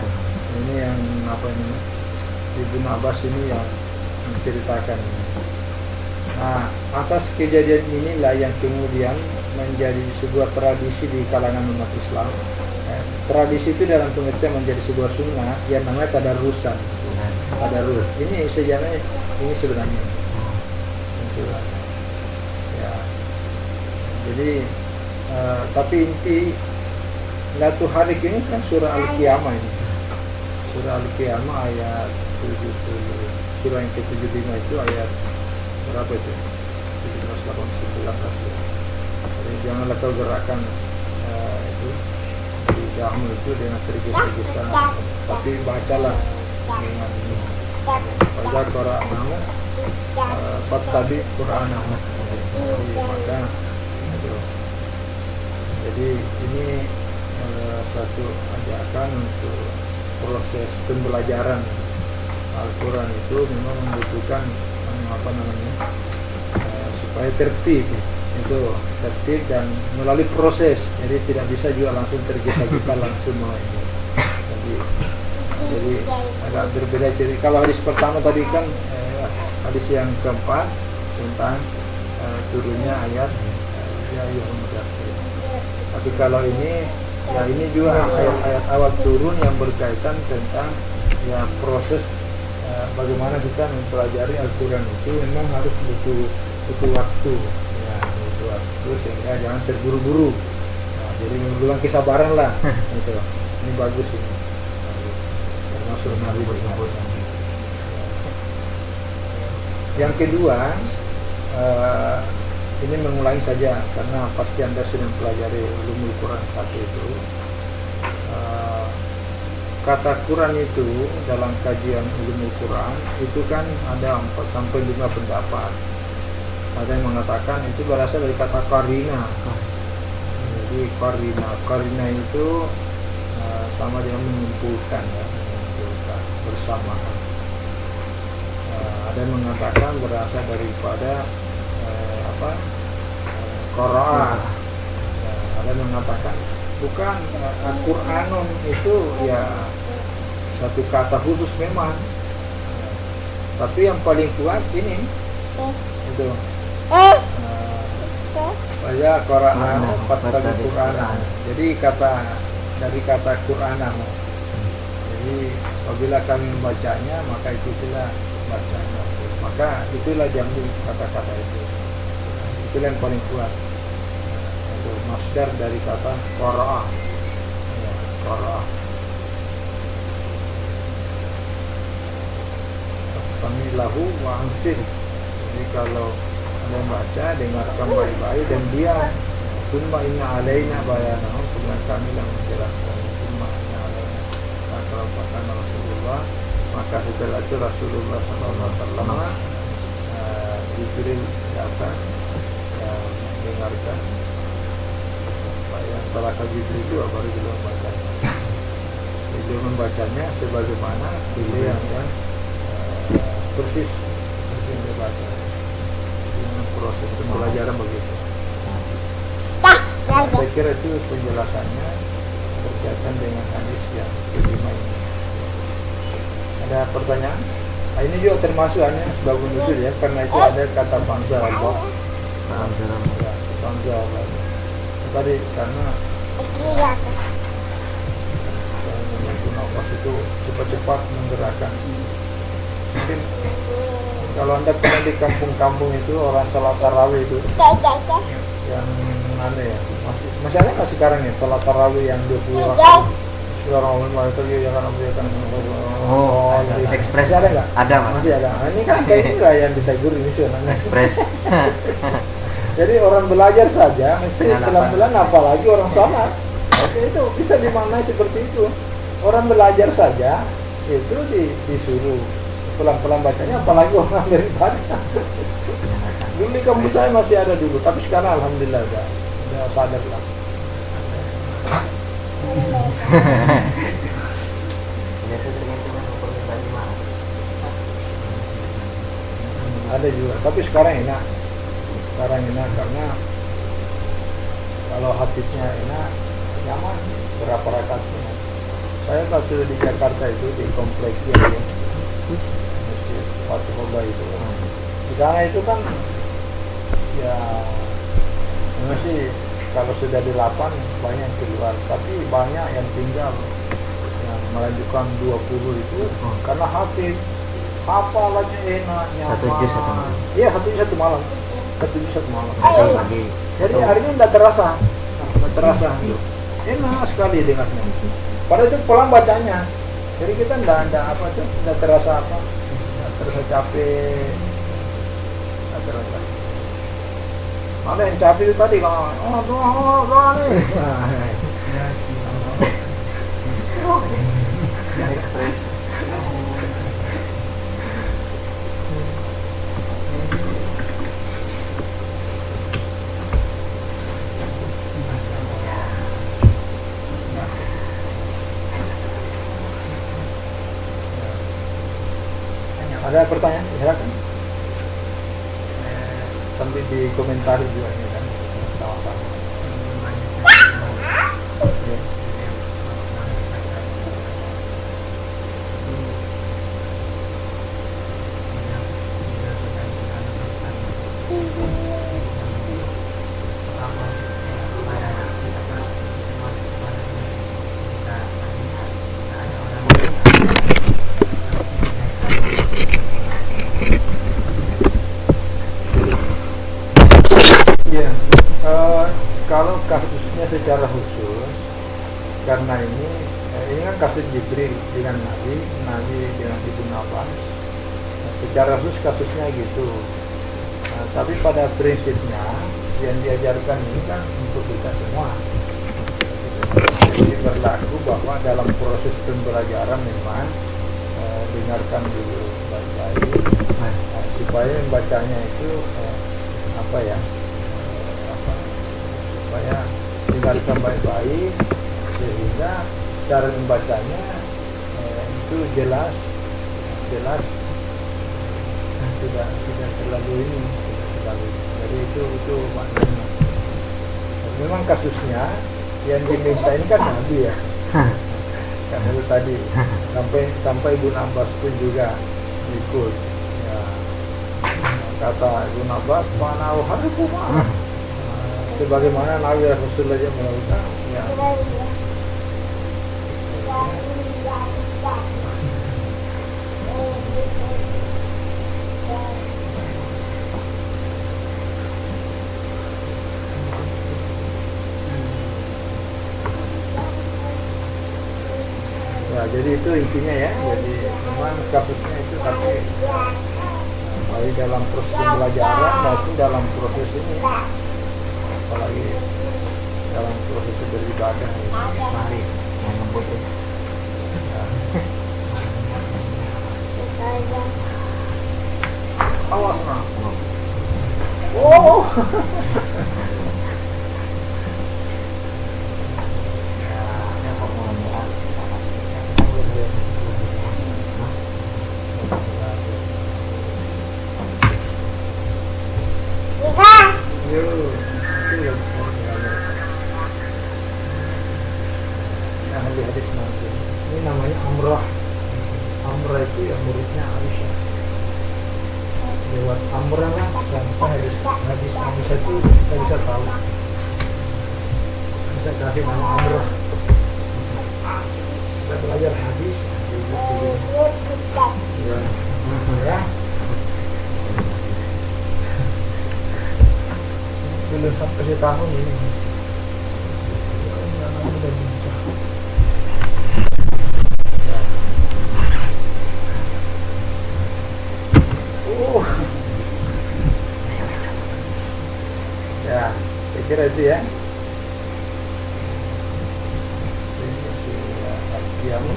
ini yang Ibnu Abbas ini yang menceritakan. Nah, atas kejadian inilah yang kemudian menjadi sebuah tradisi di kalangan umat Islam. Tradisi itu dalam pengertian menjadi sebuah sunnah yang namanya tadarusan. Tadarus. Ini sebenarnya ya. Jadi tapi inti Lailatul Hari ini kan surah Al-Qiyamah ini. surah Al-Qiyamah ayat 70, surah yang ke-75 itu ayat berapa itu? 17, 18, 19 ya. Jadi janganlah kau gerakkan itu di dalam itu dengan tergesa-gesa, tapi bacalah dengan ini. Baca Qur'anahu fattabi Qur'anahu. Maka itu. Jadi ini satu ajakan untuk proses pembelajaran Al-Quran itu memang membutuhkan apa namanya supaya tertib itu tertib dan melalui proses, jadi tidak bisa juga langsung tergesa-gesa langsung ini. Jadi agak berbeda. Jadi kalau hadis pertama tadi kan hadis yang keempat tentang turunnya ayat ya ayyuhal mudaththir. Tapi kalau ini ya ini juga ayat-ayat awal turun yang berkaitan tentang ya proses bagaimana kita mempelajari Al-Quran itu memang harus butuh waktu ya, butuh waktu sehingga jangan terburu-buru. Nah, jadi membutuhkan kesabaran lah gitu. Ini bagus ini. Termasuk Nabi berkata. Yang kedua ini mengulangi saja karena pasti Anda sudah mempelajari ulumul Quran 1 itu. Kata Quran itu dalam kajian ulumul Quran itu kan ada 4 sampai 5 pendapat. Ada yang mengatakan itu berasal dari kata karina. Jadi karina itu sama dengan mengumpulkan ya, mengumpulkan bersamaan. Ada yang mengatakan berasal daripada Quran. Ada yang mengatakan bukan, Al-Quranun itu ya satu kata khusus memang, tapi yang paling kuat ini itu saya Quran fattabi Qur'anahu. Jadi dari kata Qur'anahu. Jadi apabila kami membacanya maka itulah bacanya. Maka itulah jamu kata-kata itu. Itulah yang paling kuat. Itu masdar dari kata qara'a. Ya, qara'a. Kami lahu wa ansir. Jadi kalau Anda baca, dengarkan baik-baik dan diam. Summa inna alaina bayanahu, kemudian kami yang menjelaskan. Summa inna alaina akrabatan Rasulullah. Maka setelah itu Rasulullah SAW Jibril datang dengarkan. Yang setelah Jibril itu baru beliau membacanya. Beliau membacanya sebagaimana beliau yang persis yang dibaca. Dengan proses pembelajaran begitu. Saya kira itu penjelasannya berkaitan dengan hadis yang kelima ini. Ada pertanyaan? Nah, ini juga termasuk hanya sebab nuzul ya, karena itu ada kata bangsa Allah. Bangsa Allah. Tadi karena nafas itu cepat-cepat menggerakkan. Mungkin kalau Anda pernah di kampung-kampung itu orang salat tarawih itu yang mana ya, masih ada nggak sekarang ya salat tarawih yang 20 rakaat? Ekspres ada nggak? Ada mas. Masih ada. Nah, ini kan kayak enggak yang ditegur ini sebenarnya. Ekspres. Jadi orang belajar saja mesti pelan-pelan, apalagi orang sholat. Oke, itu bisa dimaknai seperti itu. Orang belajar saja itu disuruh pelan-pelan bacanya, apalagi orang daripada. Dulu di kampus saya masih ada dulu, tapi sekarang alhamdulillah udah sadar lah. Ada juga, tapi sekarang enak. Sekarang enak karena kalau hafiznya enak, nyaman, berapa rakaat enak. Saya waktu di Jakarta itu di kompleksnya ya, Masjid Fatihullah itu. Di sana itu kan ya masih kalau sudah di lapan banyak yang keluar, tapi banyak yang tinggal yang melanjutkan 20 itu karena hafiz, hafalannya enak, nyaman. Satu juz satu malam. Iya, satu juz satu malam. Bagi Jadi hari ini tidak terasa, enak sekali dengarnya. Padahal itu pelan bacanya, Jadi kita enggak apa tuh, enggak terasa apa, enggak terasa capek, enggak terasa. Ada yang capek itu tadi kalau doa nih. Ada pertanyaan? Silakan. Sambil dikomentari juga ini kan. Sama-sama. Ya. Iya, kalau kasusnya secara khusus, karena ini kan kasus Jibril dengan Nabi dengan Ibnu Abbas. Secara khusus kasusnya gitu. Tapi pada prinsipnya yang diajarkan ini kan untuk kita semua. Jadi berlaku bahwa dalam proses pembelajaran memang dengarkan dulu baik-baik, supaya membacanya itu supaya dengarkan baik-baik sehingga cara membacanya itu jelas tidak terlalu jadi itu maknanya. Memang kasusnya yang diminta ini kan Nabi ya, karena itu tadi sampai Ibnu Abbas pun juga ikut ya. Kata Ibnu Abbas panau harufuma, sebagaimana Nabi Rasulullah yang melakukan ya. Ya, jadi itu intinya ya. Jadi memang kasusnya itu tapi baik dalam proses pembelajaran maupun dalam proses ini, apalagi dalam proses beribadah ini. Mari menyebut itu. Ya. Awas nah. Oh. Ahli hadis nanti. Ini namanya Amrah. Amrah itu ya muridnya Aisyah. Lewat Amrah lah sampai hadis Aisyah itu kita bisa tahu. Bisa kasih nama Amrah. Kita belajar hadis. Ya. Belum sampai setahun ini. Udah bincang. Ya, saya kira itu ya. Ini masih Al-Qiyamah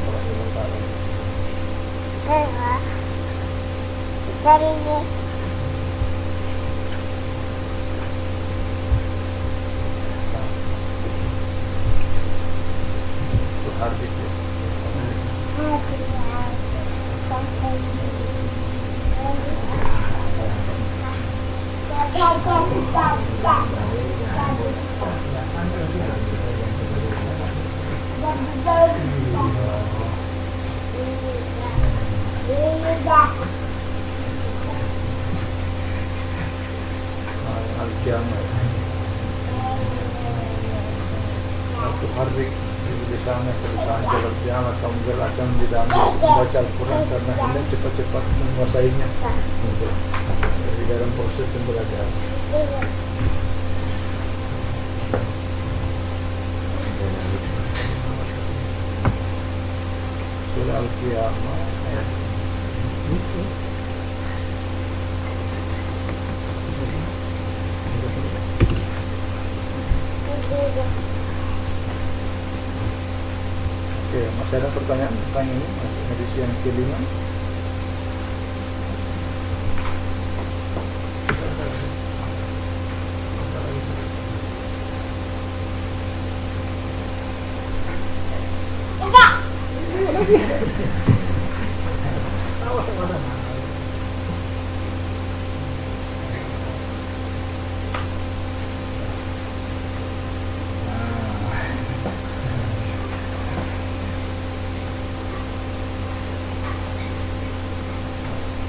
Hardik ya. Al-Qiyamah. Satu Hardik di sana perusahaan jalan kiamat kamu akan didampingi membaca Al-Quran karena hendak cepat-cepat menguasainya di dalam proses pembelajaran. Sudah al-qiyamah ya. Oke, masih ada pertanyaan tentang ini, masih hadis yang kelima.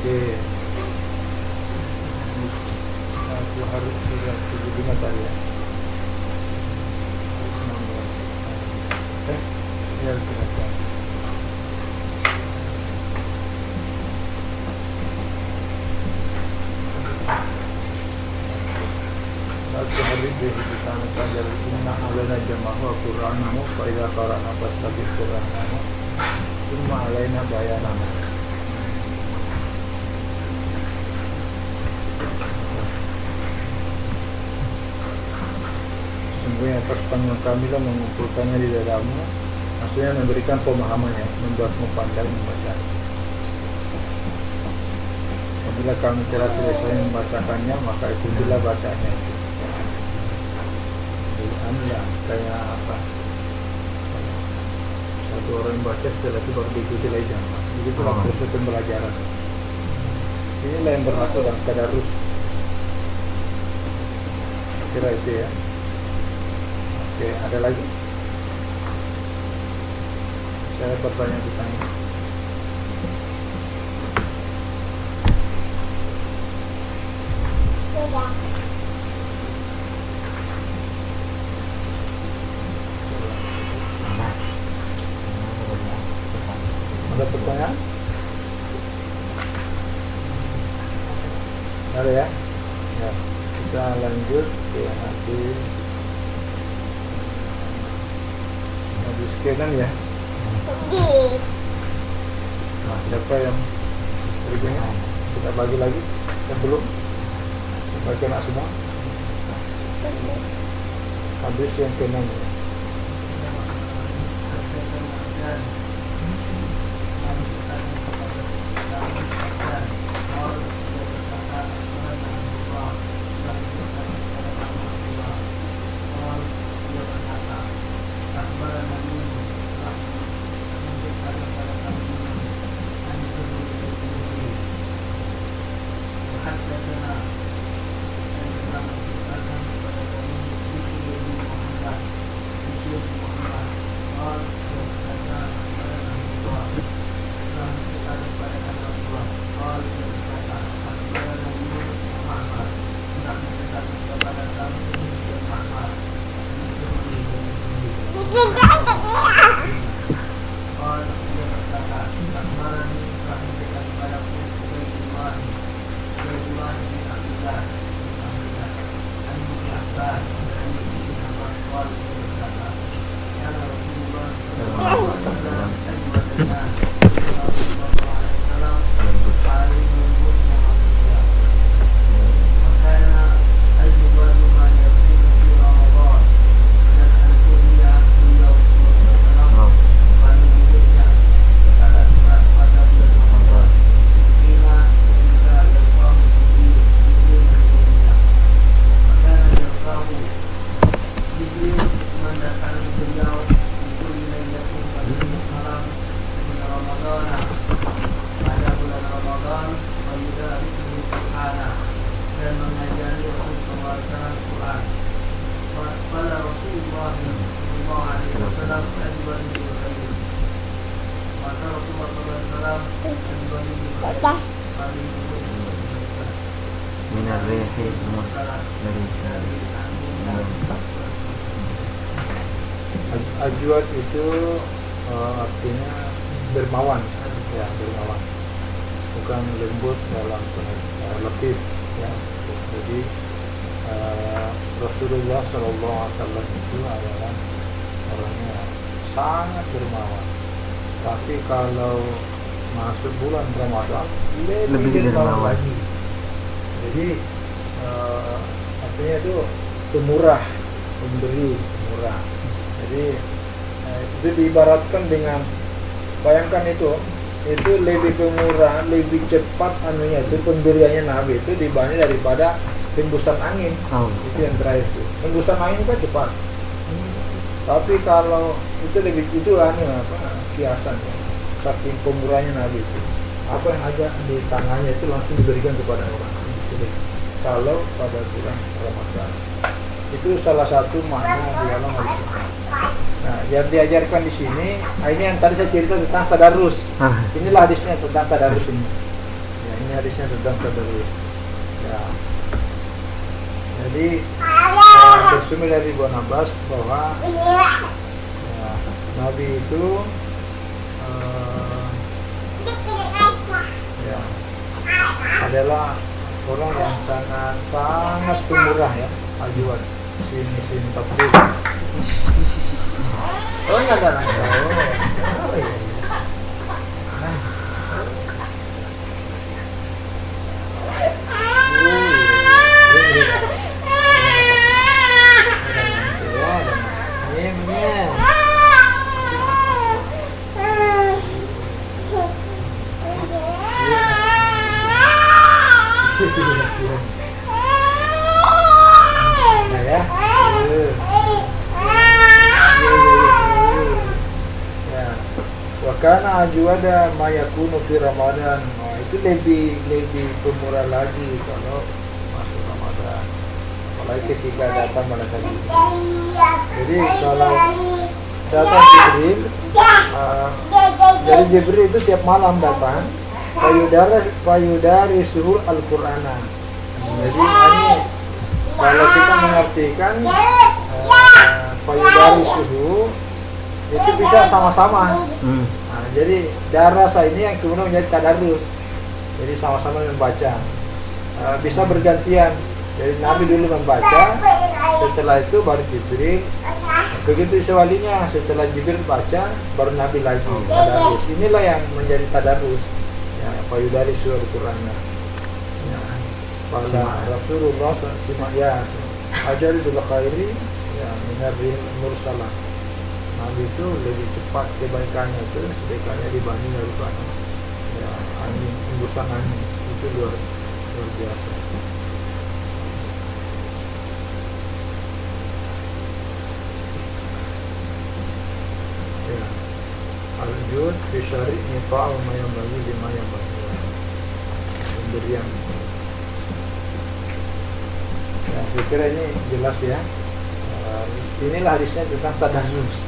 Oke, aku harus sudah 75 tadi ya. Ya kita cari. Satu hadis di hadisan kajar inna alaina jama'u Qur'anahu fa idza qara'na fastabiq Qur'anahu thumma alaina bayanahu. Sungguhnya atas tangan kami lah mengumpulkannya di dalammu, maksudnya memberikan pemahamannya, membuatmu pandai membaca. Apabila kami telah selesai membacakannya, maka ikutilah bacanya itu. Inilah kayak apa? Satu orang yang baca setelah itu baru diikuti lagi jamaah. Begitulah proses pembelajaran. Inilah yang berlaku dalam tadarus. Kira itu ya. Oke, ada lagi? Saya pertanyaan ditanya. Ada pertanyaan? Ada ya? Ya, kita lanjut ke hadis. Hadis ke-6 ya. Nah, siapa yang berikutnya? Kita bagi lagi sebelum bagi anak semua. Hadis yang ke-6 ya. Ajwad itu artinya dermawan, ya dermawan, bukan lembut dalam letih, ya. Jadi Rasulullah SAW itu adalah orangnya sangat dermawan, Tapi kalau masuk bulan Ramadan Lebih dermawan. lagi. Jadi artinya itu pemurah, pemberi murah. Jadi itu diibaratkan dengan, bayangkan itu lebih pemurah, lebih cepat anunya itu pemberiannya Nabi itu dibanding daripada hembusan angin. Oh. Itu yang terakhir itu. Hembusan angin kan cepat. Tapi kalau itu lebih, itu kiasan ya. Saking pemurahnya Nabi itu. Apa yang ada di tangannya itu langsung diberikan kepada orang. Jadi, kalau pada bulan Ramadan. Itu salah satu makna di dalam Al-Quran. Nah, yang diajarkan di sini, ini yang tadi saya cerita tentang tadarus. Inilah hadisnya tentang tadarus ini. Ya, ini hadisnya tentang tadarus. Ya. Jadi bersumber dari Ibnu Abbas bahwa ya, Nabi itu ya, adalah orang yang sangat pemurah ya, ajuan sini tapi enggak ada nangka. Oh iya. Nah ya, wakana ajuada mayakunu fi Ramadan. Nah, itu lebih pemurah lagi kalau masuk Ramadan. Apalagi ketika datang pada hari ini. Jadi kalau datang Jibril, dari Jibril itu tiap malam datang. Payudari suhul Al-Qur'ana. Jadi ini kalau kita mengartikan payudari suhu itu bisa sama-sama. Nah, jadi darasa ini yang kemudian menjadi tadarus. Jadi sama-sama membaca. Bisa bergantian. Jadi Nabi dulu membaca, setelah itu baru Jibril. Begitu sewalinya, setelah Jibril baca, baru Nabi lagi tadarus. Inilah yang menjadi tadarus. Ya, payudari surah Al-Quran. Ya, pada Rasulullah simak ya, ajari bil khairi ya minarrih mursalah. Nabi itu lebih cepat kebaikannya itu sedekahnya dibanding daripada ya, angin, hembusan angin. Itu luar biasa. Ya. Al-jud bisyari nifa'u mayam bagi lima yang bagi pemberian. Ya, saya kira ini jelas ya. Inilah hadisnya tentang tadarus.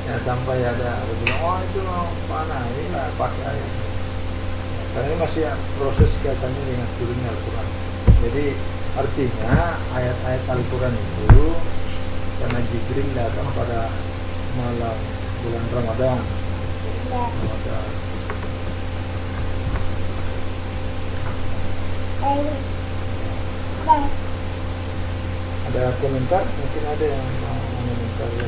Ya, sampai ada bilang, oh itu mana, inilah pakai ayat. Karena ini masih proses kaitannya dengan turunnya Al-Quran. Jadi artinya ayat-ayat Al-Quran itu karena Jibril datang pada malam bulan Ramadan. Ada komentar? Mungkin ada yang mau komentar ya,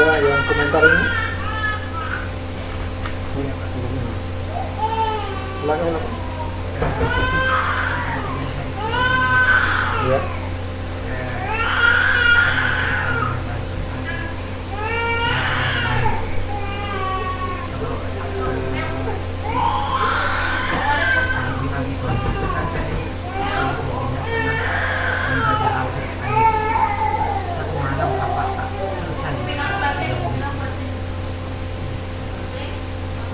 Ada yang komentar ini? Ulangi lagi. Ya.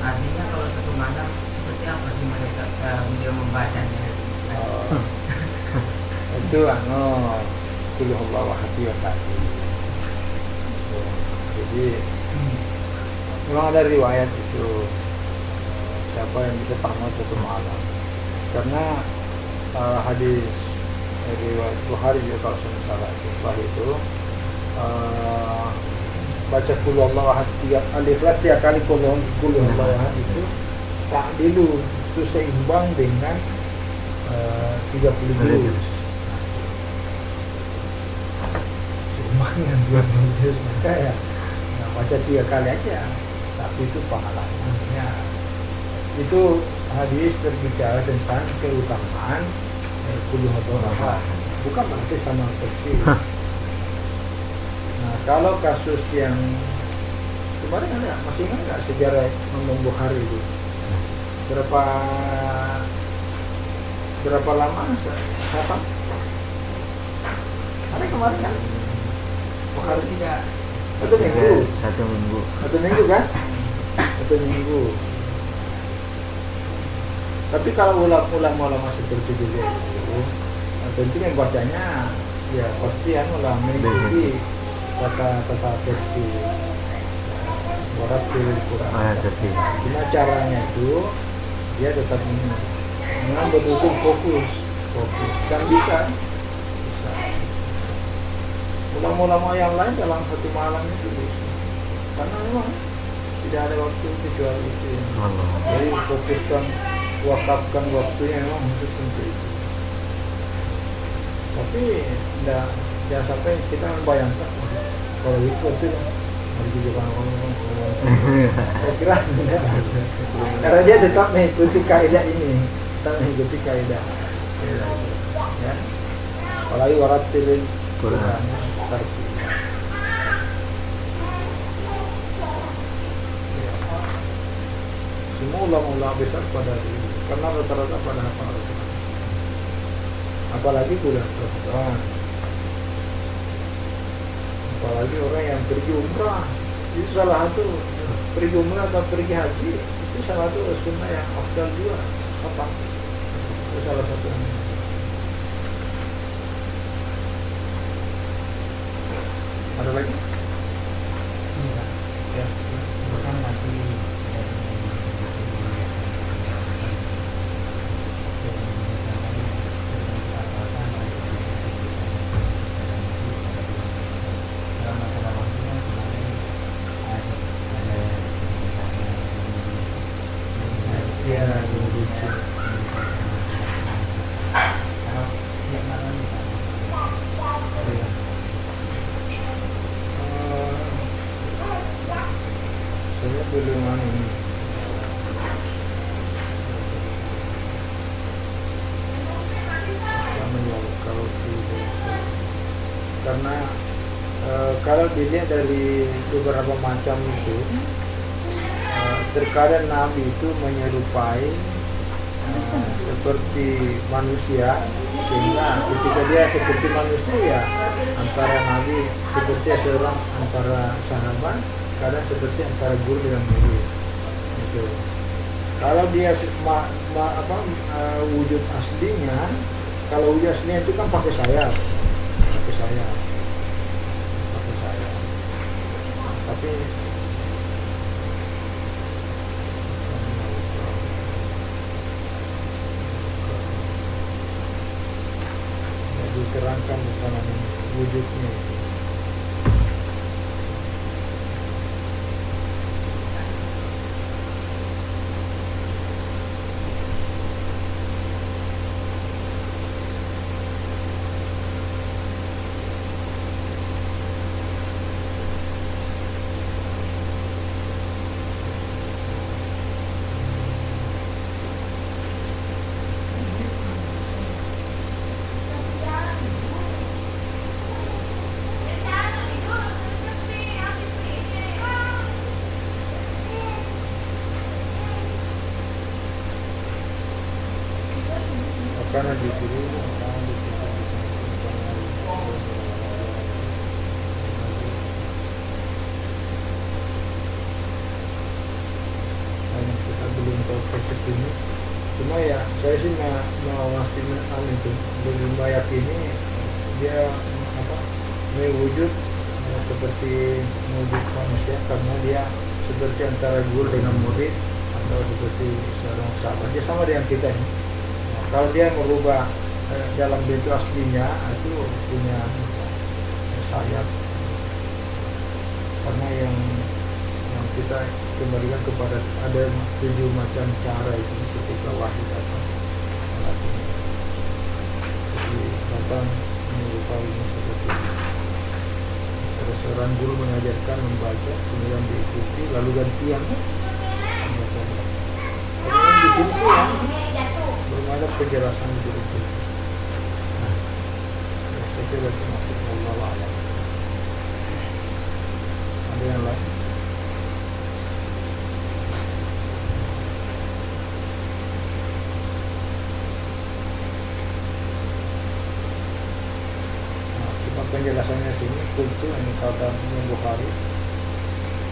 Artinya kalau satu malam seperti apa sih mereka dia membacanya? Itu kulhu Allah ahad ya tadi. Jadi memang ada riwayat itu siapa yang bisa tamat satu malam, karena hadis riwayat Bukhari juga kalau saya salah itu baca kulhu Allah ahad tiap Al-Ikhlas tiap kali kulhu Allah ahad itu ta'dilu, itu seimbang dengan 30 juz. Seimbang dengan 20 juz, maka ya baca 3 kali aja, tapi itu pahalanya. Itu hadis berbicara tentang keutamaan kulhu Allah ahad, bukan berarti sama persis. Nah, kalau kasus yang kemarin ada, masih ingat nggak sejarah Imam Bukhari itu? Berapa lama kapan? Ada kemarin kan? Bukhari tidak. Satu minggu. Satu minggu kan? Satu minggu. Tapi kalau ulama seperti itu, tentu yang bacanya ya pasti mengikuti kata versi Barat Quran. Cuma caranya itu dia tetap memang betul-betul fokus dan bisa. Ulama-ulama yang lain dalam satu malam itu bisa, karena memang tidak ada waktu kecuali itu. Jadi fokuskan, wakafkan waktunya memang khusus untuk itu. Tapi jangan sampai kita membayangkan kalau itu hari juga orang saya kira enggak. Karena dia tetap mengikuti kaidah ini, ya. Apalagi waratil Quran tartil. Ya. Semua ulama-ulama besar pada itu, karena rata-rata pada hafal Al-Quran. Apalagi bulan Ramadan. Apalagi orang yang pergi umrah, itu salah satu pergi umrah atau pergi haji, itu salah satu sunnah yang afdal juga. Apa? Itu salah satu. Ada lagi? Enggak. Ya. Bukan nanti Ya, lucu. setiap malam Saya belum ini. Kalau tidak, karena kalau dilihat dari beberapa macam itu, terkadang Nabi itu menyerupai seperti manusia, sehingga ketika dia seperti manusia ya antara Nabi seperti seorang antara sahabat, kadang seperti antara guru dengan murid. Gitu. Kalau dia wujud aslinya, kalau wujud aslinya itu kan pakai sayap. Tapi diterangkan bersama wujudnya. karena diberi kita belum tahu proses ini. Cuma ya saya sih mau ngasih itu belum meyakini dia mewujud seperti wujud manusia, karena dia seperti antara guru dengan murid atau seperti seorang sahabat, dia sama dengan kita ini. Kalau dia merubah dalam bentuk aslinya itu punya sayap, karena yang kita kembalikan kepada ada 7 macam cara itu ketika wahyu datang. Jadi datang menyerupai seperti ini. Ada seorang guru mengajarkan membaca, kemudian diikuti, lalu gantian. Kemudian di sini sih belum ada penjelasan itu. Nah, saya kira itu maksud Allah alam. Ada yang lain? Penjelasannya sini kultu ini kata Bukhari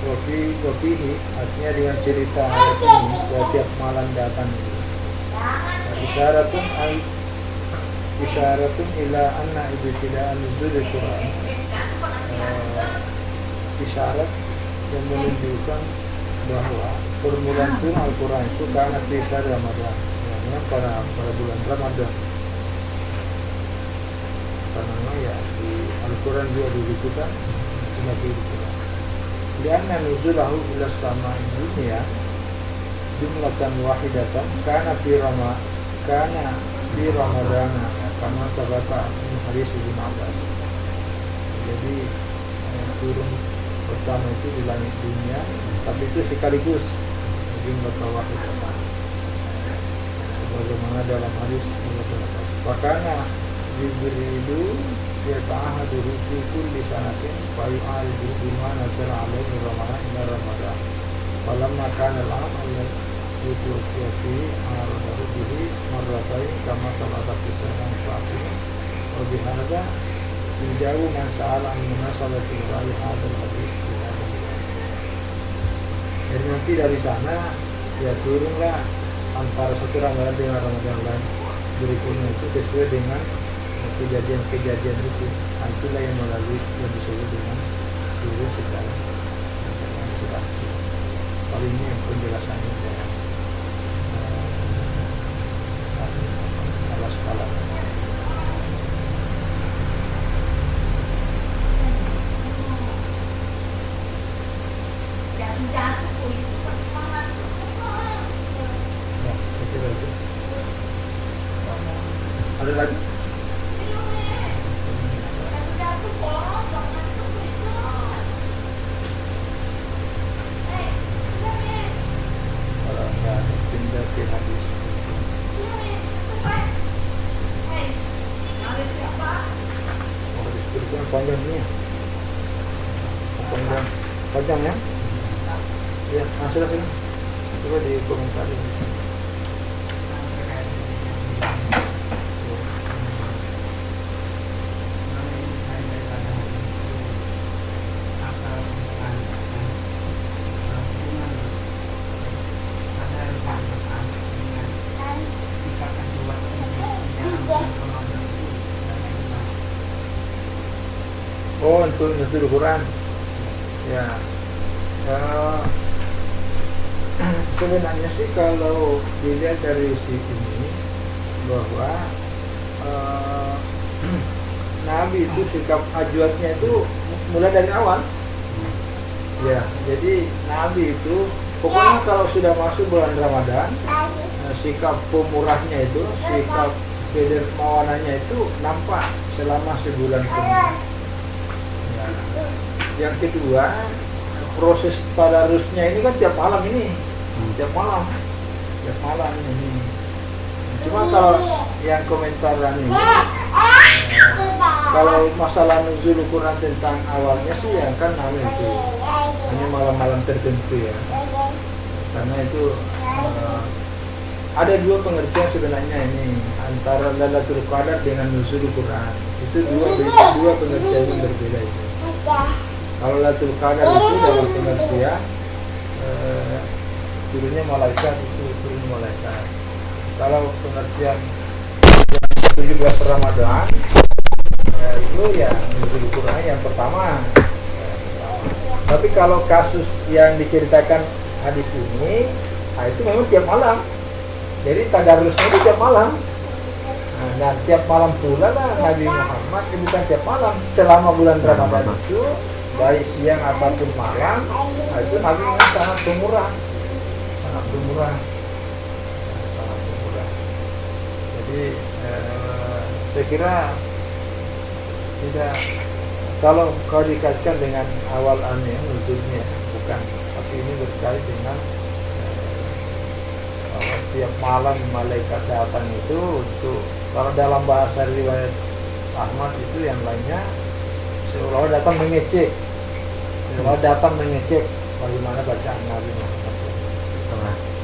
Wafihi artinya dengan cerita ayat ini setiap malam datang ini isyaratun ila anna ibtida'an nuzul Quran, isyarat yang menunjukkan bahwa permulaan turun Al-Quran itu karena kisah Ramadan, ya, pada bulan Ramadan. Karena ya di Al-Quran juga dibutuhkan sebagai Al-Quran. Lianna nuzulahu ila sama'i dunya jumlatan wahidatan kana fi Ramadana kama sabata min hadis Ibnu Abbas. Jadi turun pertama itu di langit dunia, tapi itu sekaligus jumlatan wahidatan. Sebagaimana dalam hadis Ibnu Abbas. Makanya Jibrilu yata'ahadu fi kulli sanatin fa yu'alidu bima nazala alaihi Ramadan ila Ramadan. Falamma kana al-'am alladhi tuwfiya fihi aradahu bihi marratain kama sabata fi sanan sahih. Wa bihadza yujawu man sa'ala an munasabati hadal hadis. Jadi nanti dari sana ya turunlah antara satu Ramadan dengan Ramadan lain berikutnya itu sesuai dengan kejadian-kejadian itu. Itulah yang melalui yang disebut dengan turun secara antisipasi. Kalau ini yang penjelasannya dalam skala. Ya, saya kira itu. Ada lagi? Panjang ini, panjang ya. Ya, sudah sini. Coba di komentar ini. Oh, untuk nuzul Quran. Ya. Sebenarnya sih kalau dilihat dari sisi ini bahwa Nabi itu sikap ajuatnya itu mulai dari awal. Ya, jadi Nabi itu pokoknya kalau sudah masuk bulan Ramadan, sikap pemurahnya itu, sikap kedermawanannya itu nampak selama sebulan penuh. Yang kedua, proses tadarusnya ini kan tiap malam ini, tiap malam ini. Cuma kalau yang komentaran ini, kalau masalah nuzul Quran tentang awalnya sih ya kan namanya itu hanya malam-malam tertentu ya, karena itu ada dua pengertian sebenarnya ini antara Lailatul Qadar dengan nuzul Quran. Itu dua pengertian yang berbeda itu. Kalau Lailatul Qadar itu dalam pengertian turunnya malaikat, itu turunnya malaikat. Kalau pengertian 17 Ramadan itu ya nuzul Quran yang pertama. Tapi kalau kasus yang diceritakan hadis ini, nah itu memang tiap malam. Jadi tadarusnya itu tiap malam. Nah, dan tiap malam pula lah Nabi Muhammad, bukan tiap malam, selama bulan Ramadan itu, baik siang ataupun malam, nah itu Nabi sangat pemurah, sangat pemurah, sangat pemurah. Jadi saya kira tidak, kalau kau dikaitkan dengan awal aneh nuzulnya bukan, tapi ini berkait dengan tiap malam malaikat datang itu untuk, kalau dalam bahasa riwayat Ahmad itu yang lainnya seolah datang mengecek, seolah datang mengecek bagaimana bacaan Nabi Muhammad.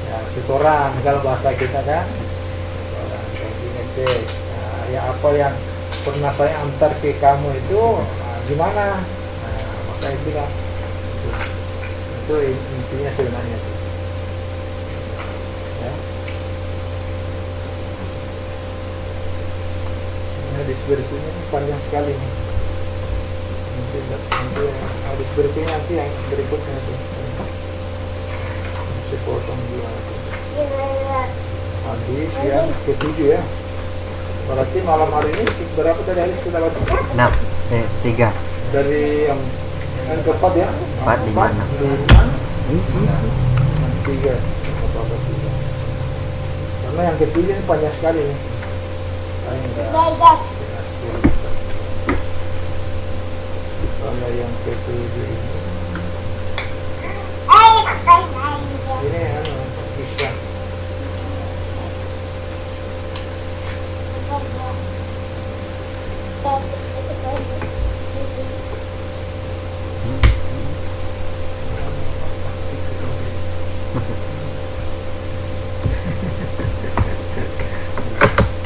Ya setoran kalau bahasa kita kan, setoran, ngecek. Nah, ya apa yang pernah saya antar ke kamu itu gimana? Nah, maka itulah itu intinya sebenarnya itu. Ya. Hadis berikutnya ini panjang sekali nih. Nanti hadis berikutnya nanti yang berikutnya itu. Masih potong dulu nanti. Hadis yang ketujuh ya. Berarti malam hari ini berapa tadi hadis kita baca? 3. Dari yang keempat ya? 4, 5, 6. 3. Karena yang ketujuh ini panjang sekali nih. Kalau yang ketujuh ini kisah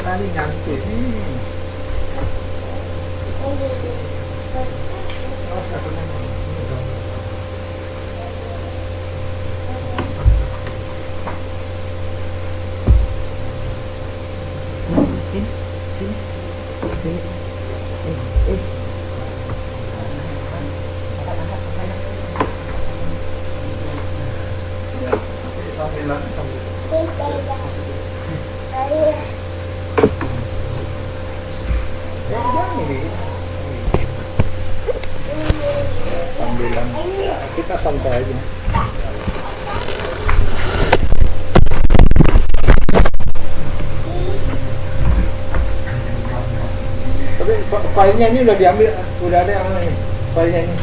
tadi ngantuk nih. Sambilan kita santai aja. Tapi filenya ini udah diambil, udah ada yang ini filenya ini.